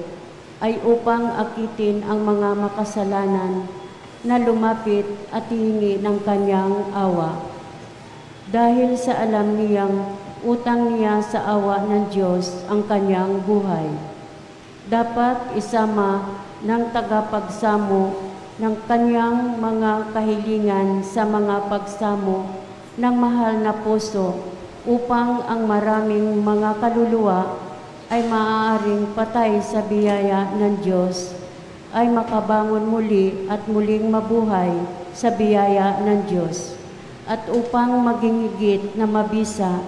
S11: ay upang akitin ang mga makasalanan na lumapit at hihingi ng kanyang awa. Dahil sa alam niyang utang niya sa awa ng Diyos ang kanyang buhay. Dapat isama ng tagapagsamo ng kanyang mga kahilingan sa mga pagsamo ng mahal na puso upang ang maraming mga kaluluwa ay maaaring patay sa biyaya ng Diyos ay makabangon muli at muling mabuhay sa biyaya ng Diyos. At upang maging higit na mabisa,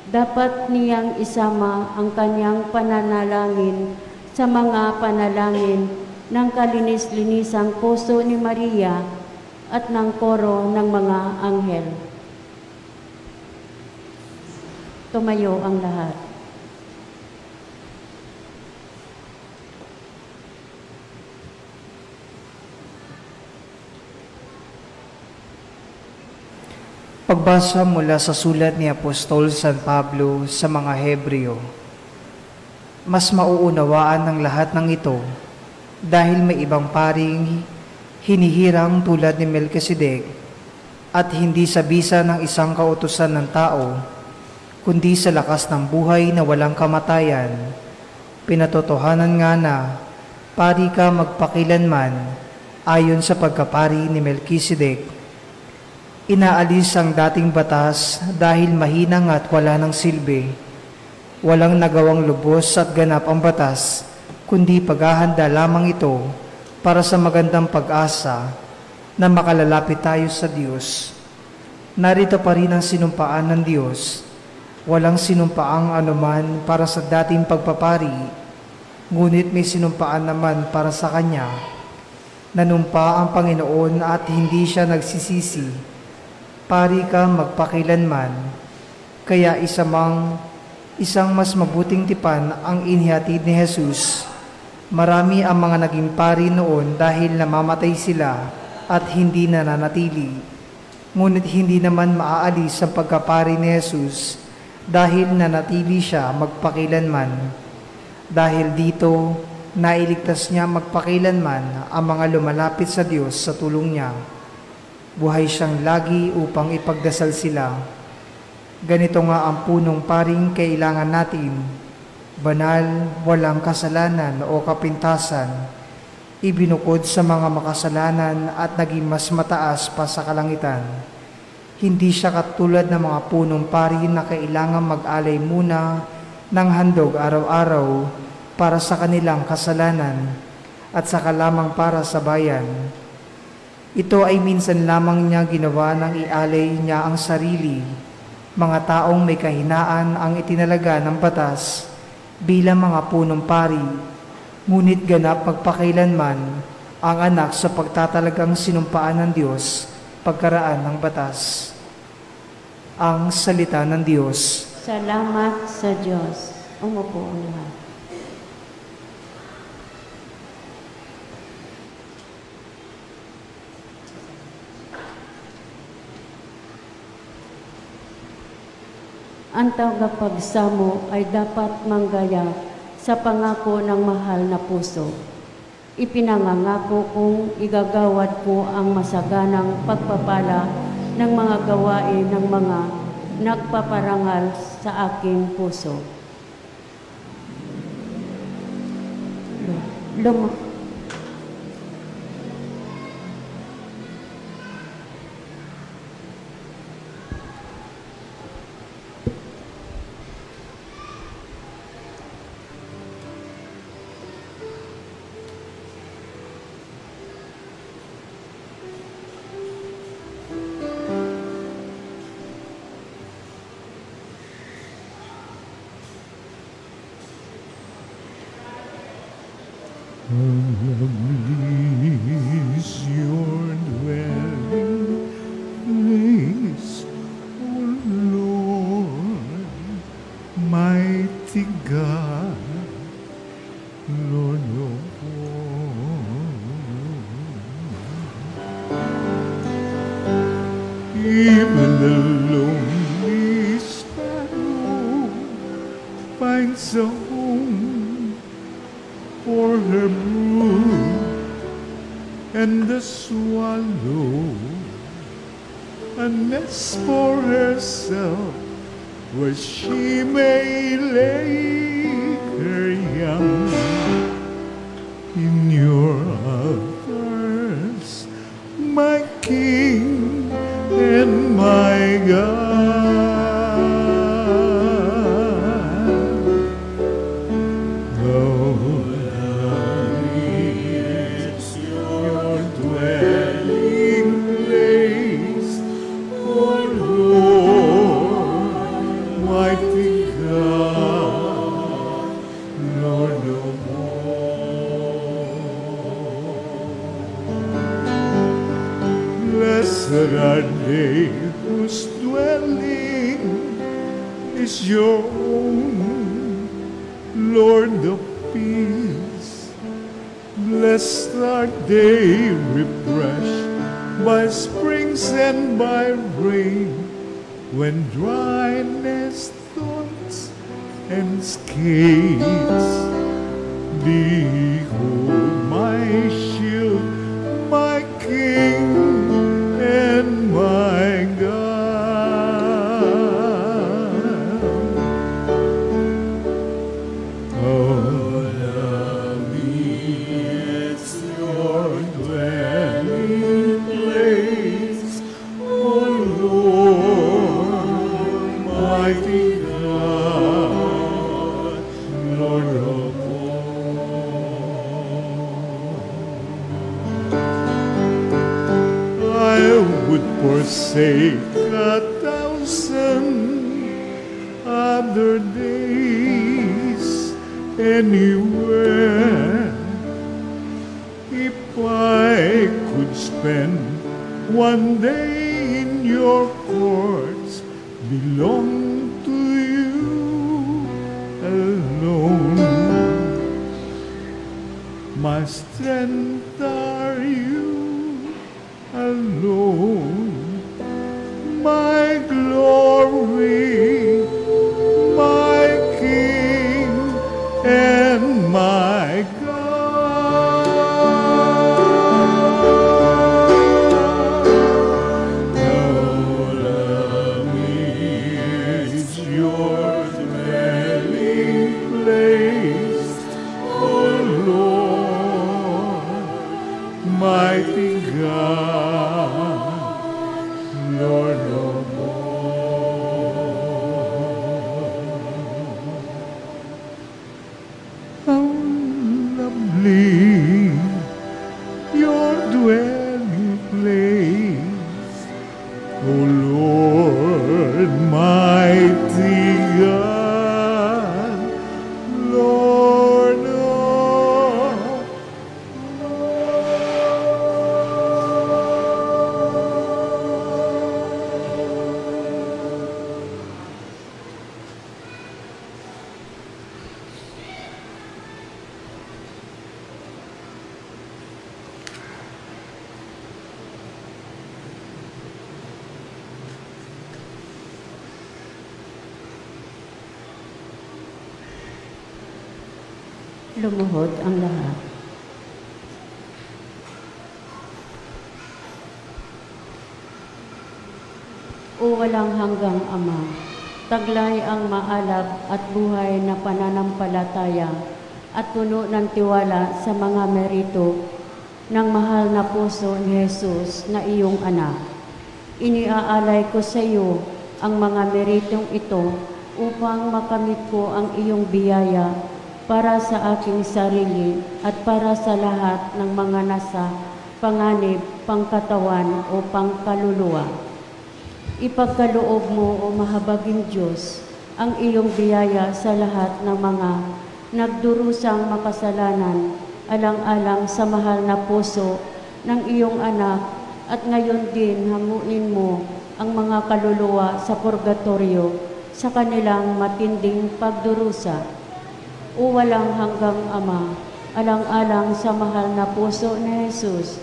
S11: dapat niyang isama ang kanyang pananalangin sa mga panalangin ng kalinis-linisang puso ni Maria at ng koro ng mga anghel. Tumayo ang lahat.
S9: Pagbasa mula sa sulat ni Apostol San Pablo sa mga Hebreo. Mas mauunawaan ng lahat ng ito dahil may ibang paring hinihirang tulad ni Melkisedek at hindi sa bisa ng isang kautusan ng tao, kundi sa lakas ng buhay na walang kamatayan Pinatotohanan nga na pari ka magpakilanman ayon sa pagkapari ni Melkisedek. Inaalis ang dating batas dahil mahinang at wala ng silbi. Walang nagawang lubos at ganap ang batas, kundi paghahanda lamang ito para sa magandang pag-asa na makalalapit tayo sa Diyos. Narito pa rin ang sinumpaan ng Diyos. Walang sinumpaang anuman para sa dating pagpapari, ngunit may sinumpaan naman para sa Kanya. Nanumpa ang Panginoon at hindi siya nagsisisi. Pari ka magpakilanman, kaya isang mas mabuting tipan ang inihatid ni Jesus. Marami ang mga naging pari noon dahil namamatay sila at hindi nananatili. Ngunit hindi naman maaalis ang pagkapari ni Jesus dahil nanatili siya magpakilanman. Dahil dito, nailigtas niya magpakilanman ang mga lumalapit sa Diyos sa tulong niya. Buhay siyang lagi upang ipagdasal sila. Ganito nga ang punong paring kailangan natin, banal, walang kasalanan o kapintasan, ibinukod sa mga makasalanan at naging mas mataas pa sa kalangitan. Hindi siya katulad ng mga punong pari na kailangan mag-alay muna ng handog araw-araw para sa kanilang kasalanan at saka lamang para sa bayan. Ito ay minsan lamang niya ginawa nang ialay niya ang sarili. Mga taong may kahinaan ang itinalaga ng batas bilang mga punong pari, ngunit ganap magpakailanman ang anak sa pagtatalagang sinumpaan ng Diyos pagkaraan ng batas. Ang salita ng Diyos.
S11: Salamat sa Diyos. Umupo ang lahat. Ang tagapagsamo ay dapat manggaya sa pangako ng mahal na puso. Ipinangangako kong igagawad ko ang masaganang pagpapala ng mga gawain ng mga nagpaparangal sa aking puso.
S10: Is your dwelling place, O Lord, mighty God, Lord of all. Even the lonely sparrow finds a home for her brood, and the swallow a nest for herself, where she may lay her young. In your altars, my King and my God. Blessed are they whose dwelling is your own, Lord of peace. Blessed are they refreshed by springs and by rain, when dryness thorns and skates. Behold my shield, my King and my God. Oh, forsake 1,000 other days anywhere. If I could spend one day in your courts, belong to you alone. My strength are you alone, my glory, my King and my God. Lord of me is your dwelling place, O Lord, mighty God, Lord of how lovely your dwelling place, O Lord, mighty God, Lord of
S11: Lumuhod ang lahat. O walang hanggang Ama, taglay ang maalab at buhay na pananampalataya at puno ng tiwala sa mga merito ng mahal na puso ni Jesus na iyong anak. Iniaalay ko sa iyo ang mga meritong ito upang makamit ko ang iyong biyaya para sa aking sarili at para sa lahat ng mga nasa panganib, pangkatawan o pangkaluluwa. Ipagkaloob mo, O mahabaging Diyos, ang iyong biyaya sa lahat ng mga nagdurusang makasalanan, alang-alang sa mahal na puso ng iyong anak, at ngayon din hamunin mo ang mga kaluluwa sa purgatorio sa kanilang matinding pagdurusa. O walang hanggang Ama, alang-alang sa mahal na puso ni Jesus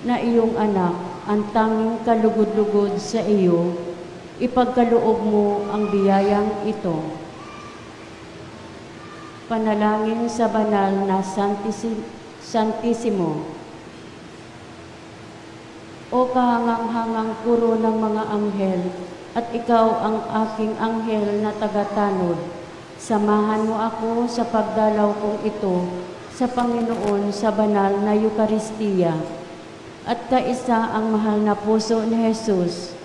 S11: na iyong anak, ang tanging kalugod-lugod sa iyo, ipagkaloob mo ang biyayang ito. Panalangin sa banal na Santissimo. O kahangang-hangang puro ng mga anghel, at ikaw ang aking anghel na tagatanod, samahan mo ako sa pagdalaw kong ito sa Panginoon sa banal na Eukaristiya. At kaisa ang mahal na puso ni Jesus,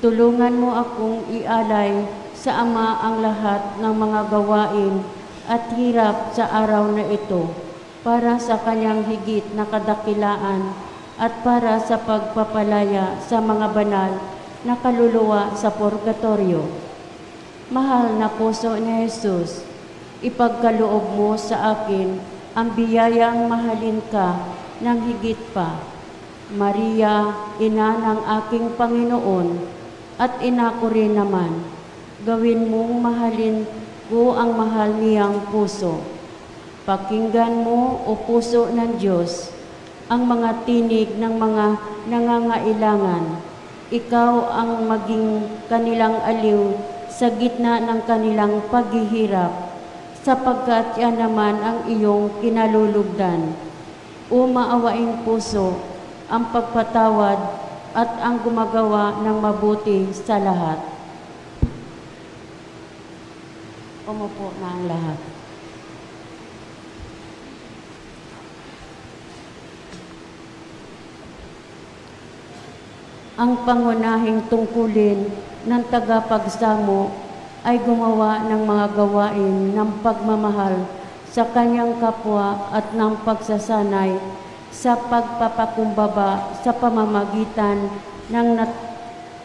S11: tulungan mo akong ialay sa Ama ang lahat ng mga gawain at hirap sa araw na ito para sa kanyang higit na kadakilaan at para sa pagpapalaya sa mga banal na kaluluwa sa purgatorio. Mahal na puso ni Jesus, ipagkaloob mo sa akin ang biyayang mahalin ka ng higit pa. Maria, ina ng aking Panginoon, at ina ko rin naman, gawin mong mahalin ko ang mahal niyang puso. Pakinggan mo, o puso ng Diyos, ang mga tinig ng mga nangangailangan. Ikaw ang maging kanilang aliw sa gitna ng kanilang paghihirap, sapagkat yan naman ang iyong kinalulugdan. O maawaing puso, ang pagpatawad at ang gumagawa ng mabuti sa lahat. Umupo na ang lahat. Ang pangunahing tungkulin ng tagapagsamo ay gumawa ng mga gawain ng pagmamahal sa kanyang kapwa at ng pagsasanay sa pagpapakumbaba sa pamamagitan ng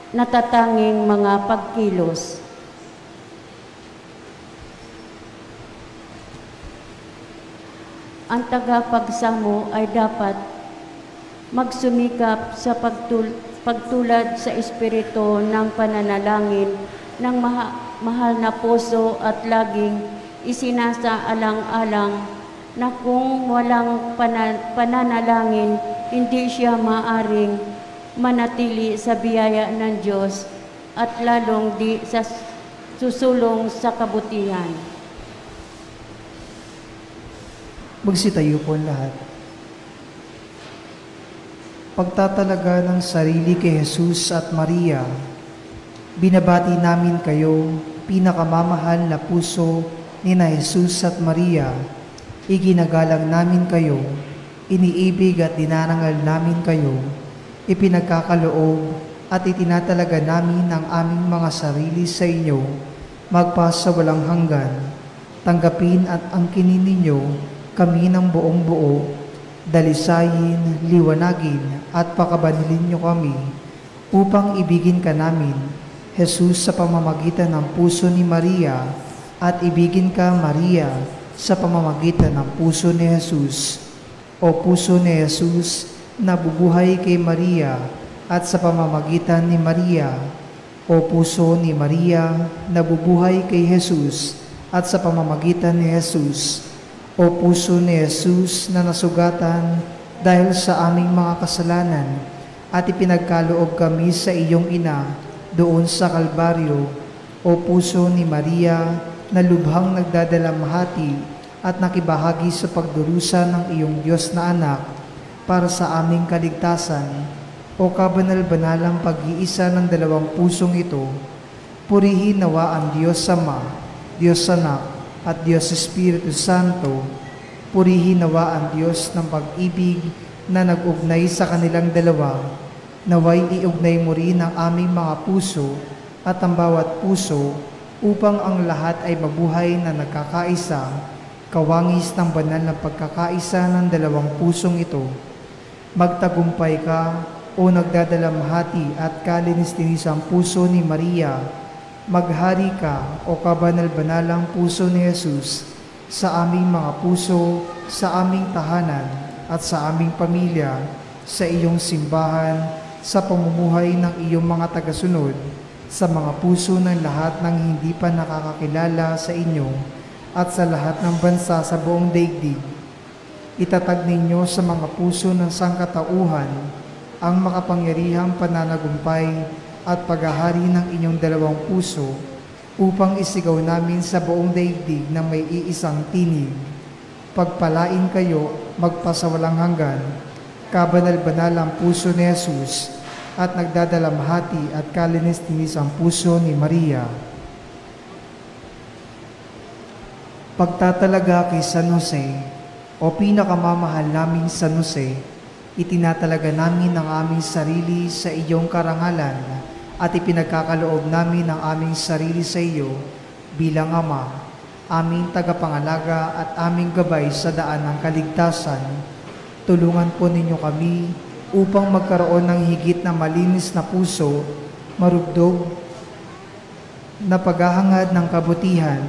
S11: natatanging mga pagkilos. Ang tagapagsamo ay dapat magsumikap sa pagtulad sa espiritu ng pananalangin ng mahal na puso at laging isinasaalang-alang na kung walang pananalangin, hindi siya maaring manatili sa biyaya ng Diyos at lalong di susulong sa kabutihan.
S9: Magsitayo po lahat. Pagtatalaga ng sarili kay Jesus at Maria, binabati namin kayo, pinakamamahal na puso ni na Jesus at Maria. Iginagalang namin kayo, iniibig at dinarangal namin kayo, ipinagkakaloob at itinatalaga namin ang aming mga sarili sa inyo, magpasa walang hanggan. Tanggapin at angkinin ninyo kami ng buong buo, dalisayin, liwanagin at pakabanilin nyo kami upang ibigin ka namin, Jesus, sa pamamagitan ng puso ni Maria, at ibigin ka, Maria, sa pamamagitan ng puso ni Jesus. O puso ni Jesus, nabubuhay kay Maria at sa pamamagitan ni Maria. O puso ni Maria, nabubuhay kay Jesus at sa pamamagitan ni Jesus. O puso ni Jesus na nasugatan dahil sa aming mga kasalanan at ipinagkaloob kami sa iyong ina doon sa Kalbaryo. O puso ni Maria na lubhang nagdadalamhati at nakibahagi sa pagdurusa ng iyong Diyos na anak para sa aming kaligtasan. O kabanal-banalang pag-iisa ng dalawang pusong ito, purihin nawa ang Diyos Ama, Diyos Anak, at Diyos Espiritu Santo. Purihin nawa ang Diyos ng pag-ibig na nag-ugnay sa kanilang dalawa. Naway iugnay mo rin ang aming mga puso at ang bawat puso upang ang lahat ay mabuhay na nagkakaisa, kawangis ng banal na pagkakaisa ng dalawang pusong ito. Magtagumpay ka, o nagdadalamhati at kalinis-linisang puso ni Maria. Maghari ka, o kabanal-banalang puso ni Jesus, sa aming mga puso, sa aming tahanan, at sa aming pamilya, sa iyong simbahan, sa pamumuhay ng iyong mga tagasunod, sa mga puso ng lahat ng hindi pa nakakakilala sa inyo, at sa lahat ng bansa sa buong daigdig. Itatag ninyo sa mga puso ng sangkatauhan ang makapangyarihang pananagumpay at paghahari ng inyong dalawang puso upang isigaw namin sa buong daigdig na may iisang tinig. Pagpalain kayo magpasawalang hanggan, kabanal-banalang puso ni Jesus at nagdadalamhati at kalinis-linisang puso ni Maria. Pagtatalaga kay San Jose, o pinakamamahal naming San Jose, itinatalaga namin ang aming sarili sa iyong karangalan at ipinagkakaloob namin ang aming sarili sa iyo bilang Ama, aming tagapangalaga at aming gabay sa daan ng kaligtasan. Tulungan po ninyo kami upang magkaroon ng higit na malinis na puso, marugdog na paghahangad ng kabutihan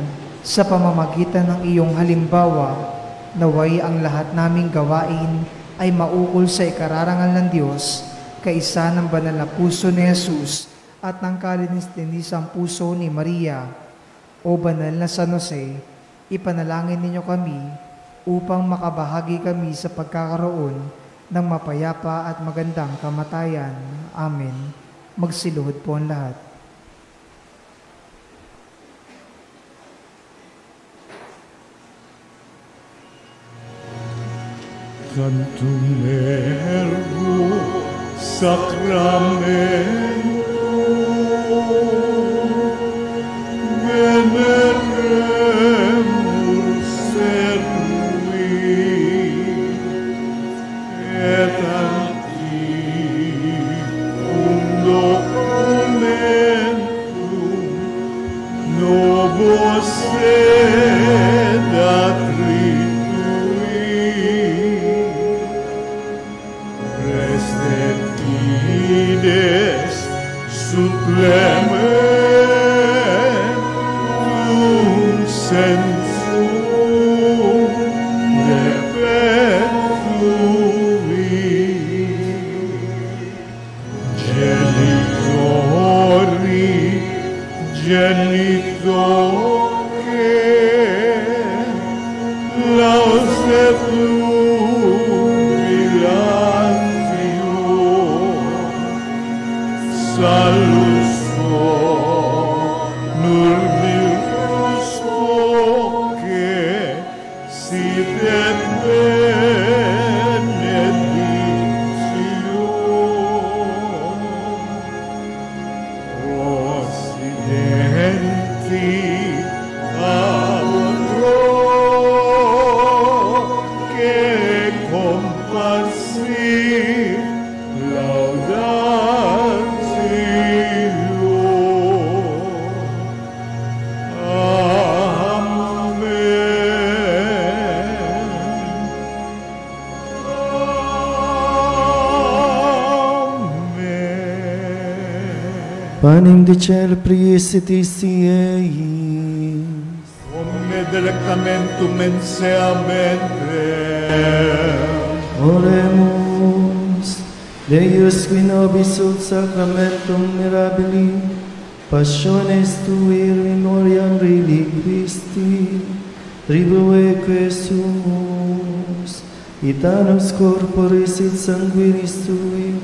S9: sa pamamagitan ng iyong halimbawa. Naway ang lahat naming gawain ay maukol sa ikararangal ng Diyos, kaisa ng banal na puso ni Jesus at ng kalinis-linisang puso ni Maria. O banal na San Jose, ipanalangin ninyo kami upang makabahagi kami sa pagkakaroon ng mapayapa at magandang kamatayan. Amen. Magsiluhod po ang lahat.
S10: Cantum ergo sacramento, veneremus servi, et antiquum documentum novos sed Fides sunt et benedictio. Occidenti abotro que compassi laudatio.
S1: Panem de cielo priesitis eis.
S10: Omne delectamentum menseamente.
S1: Oremus, Deus qui nobis ut sacramentum mirabili, passiones tui memoriam reliquisti, tribueque sumus, itanus corporis et sanguinis tui,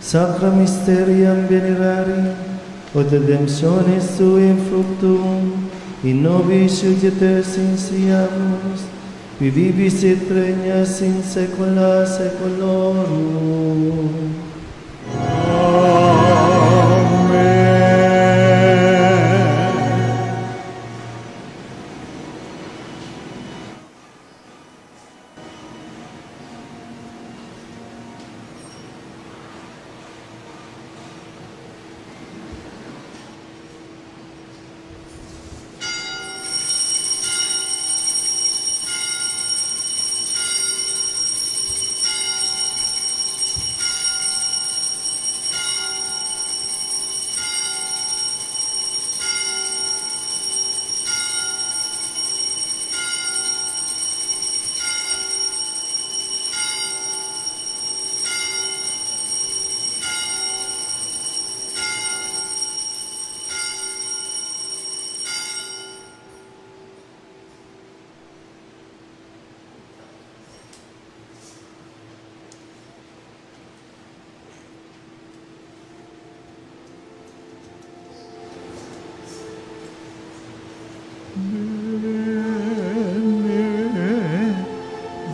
S1: sacra mysteriam venerari, od redemptionis tui fructum, in nobis judites insiamus, qui vivis et regnas in saecula saeculorum.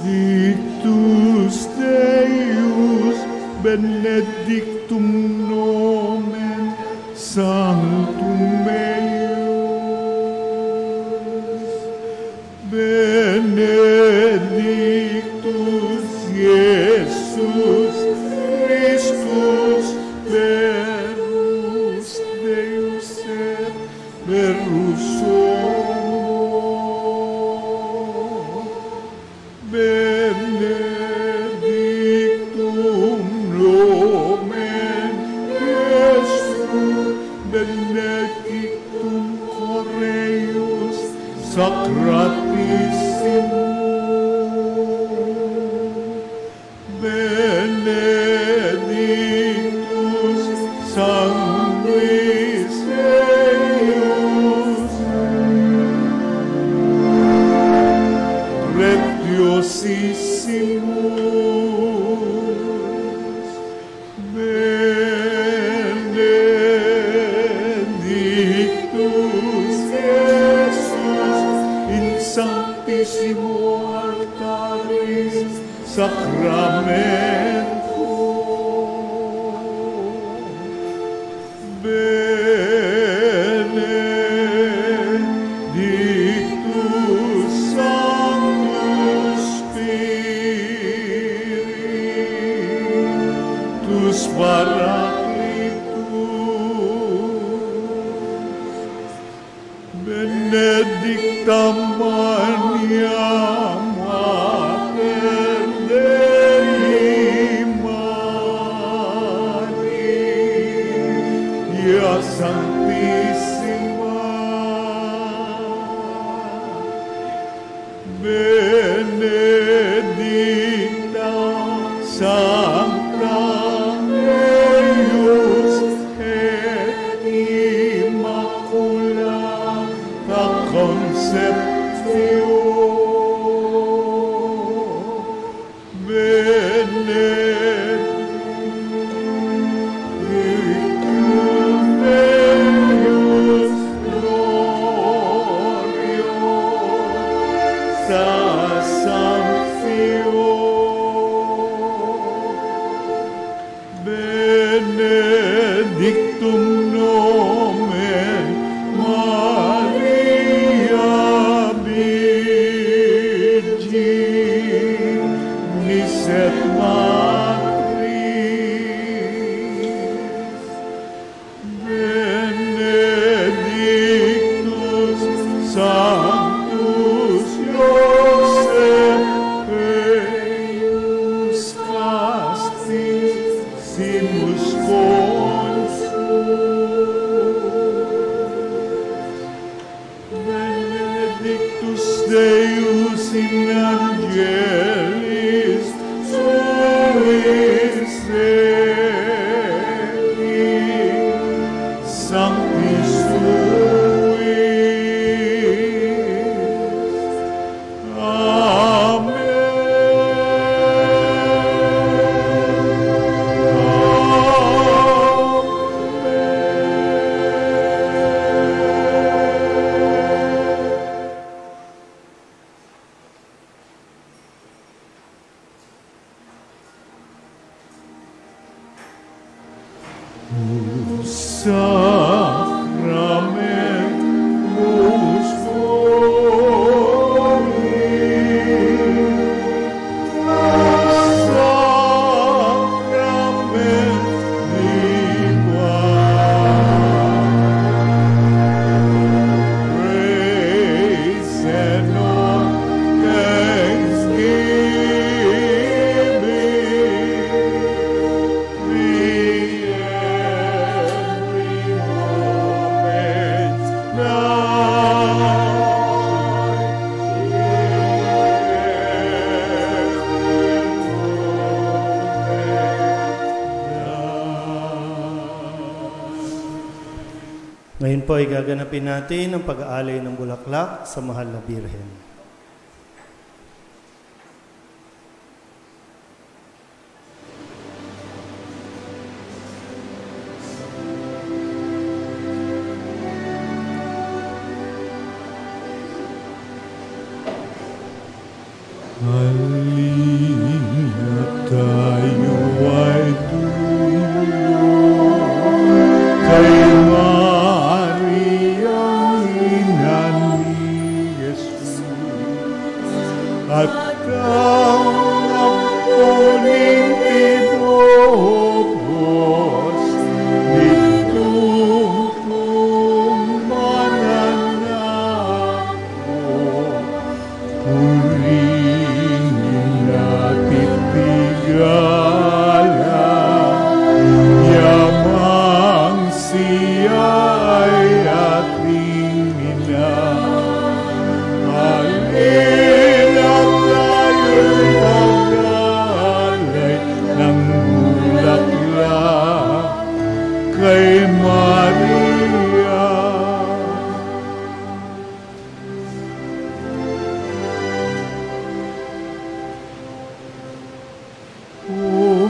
S10: Benedictus Deus, benedictum nomen sanctum eius, benedictus Iesus Christus, verus Deus et verus homo, benedictum nomen Iesu, benedictum Correius sacratissimum, benedictus sanguis eius, preciosissimus, benedictus Iesus in sanctissimo altaris sacramentum, benedictus Sanctus Spiritus Paracletus, benedicta Maria Mater Dei Maria Sanctissima, benedicta Sancta Eius et Immaculata Conceptio, benedictus Deus gloriosa Sancta Miset Benedictus Sanctus Iosef Eius Castis Simus Benedictus Deus in Angelis Suis Rei Sanctis Suis. Sacramentus Praise and all thanksgiving be every moment
S1: Ngayon po ay gaganapin natin ang pag-aalay ng bulaklak sa Mahal na Birhen.
S10: Halina tayo ay dulo kay Maria, ina ni Jesus, at ang ampuning ibobos nitong mananako. Purihin natin tigalang, yamang siya ay ating ina. Halina tayo'y mag-alay ng bulaklak kay Maria. O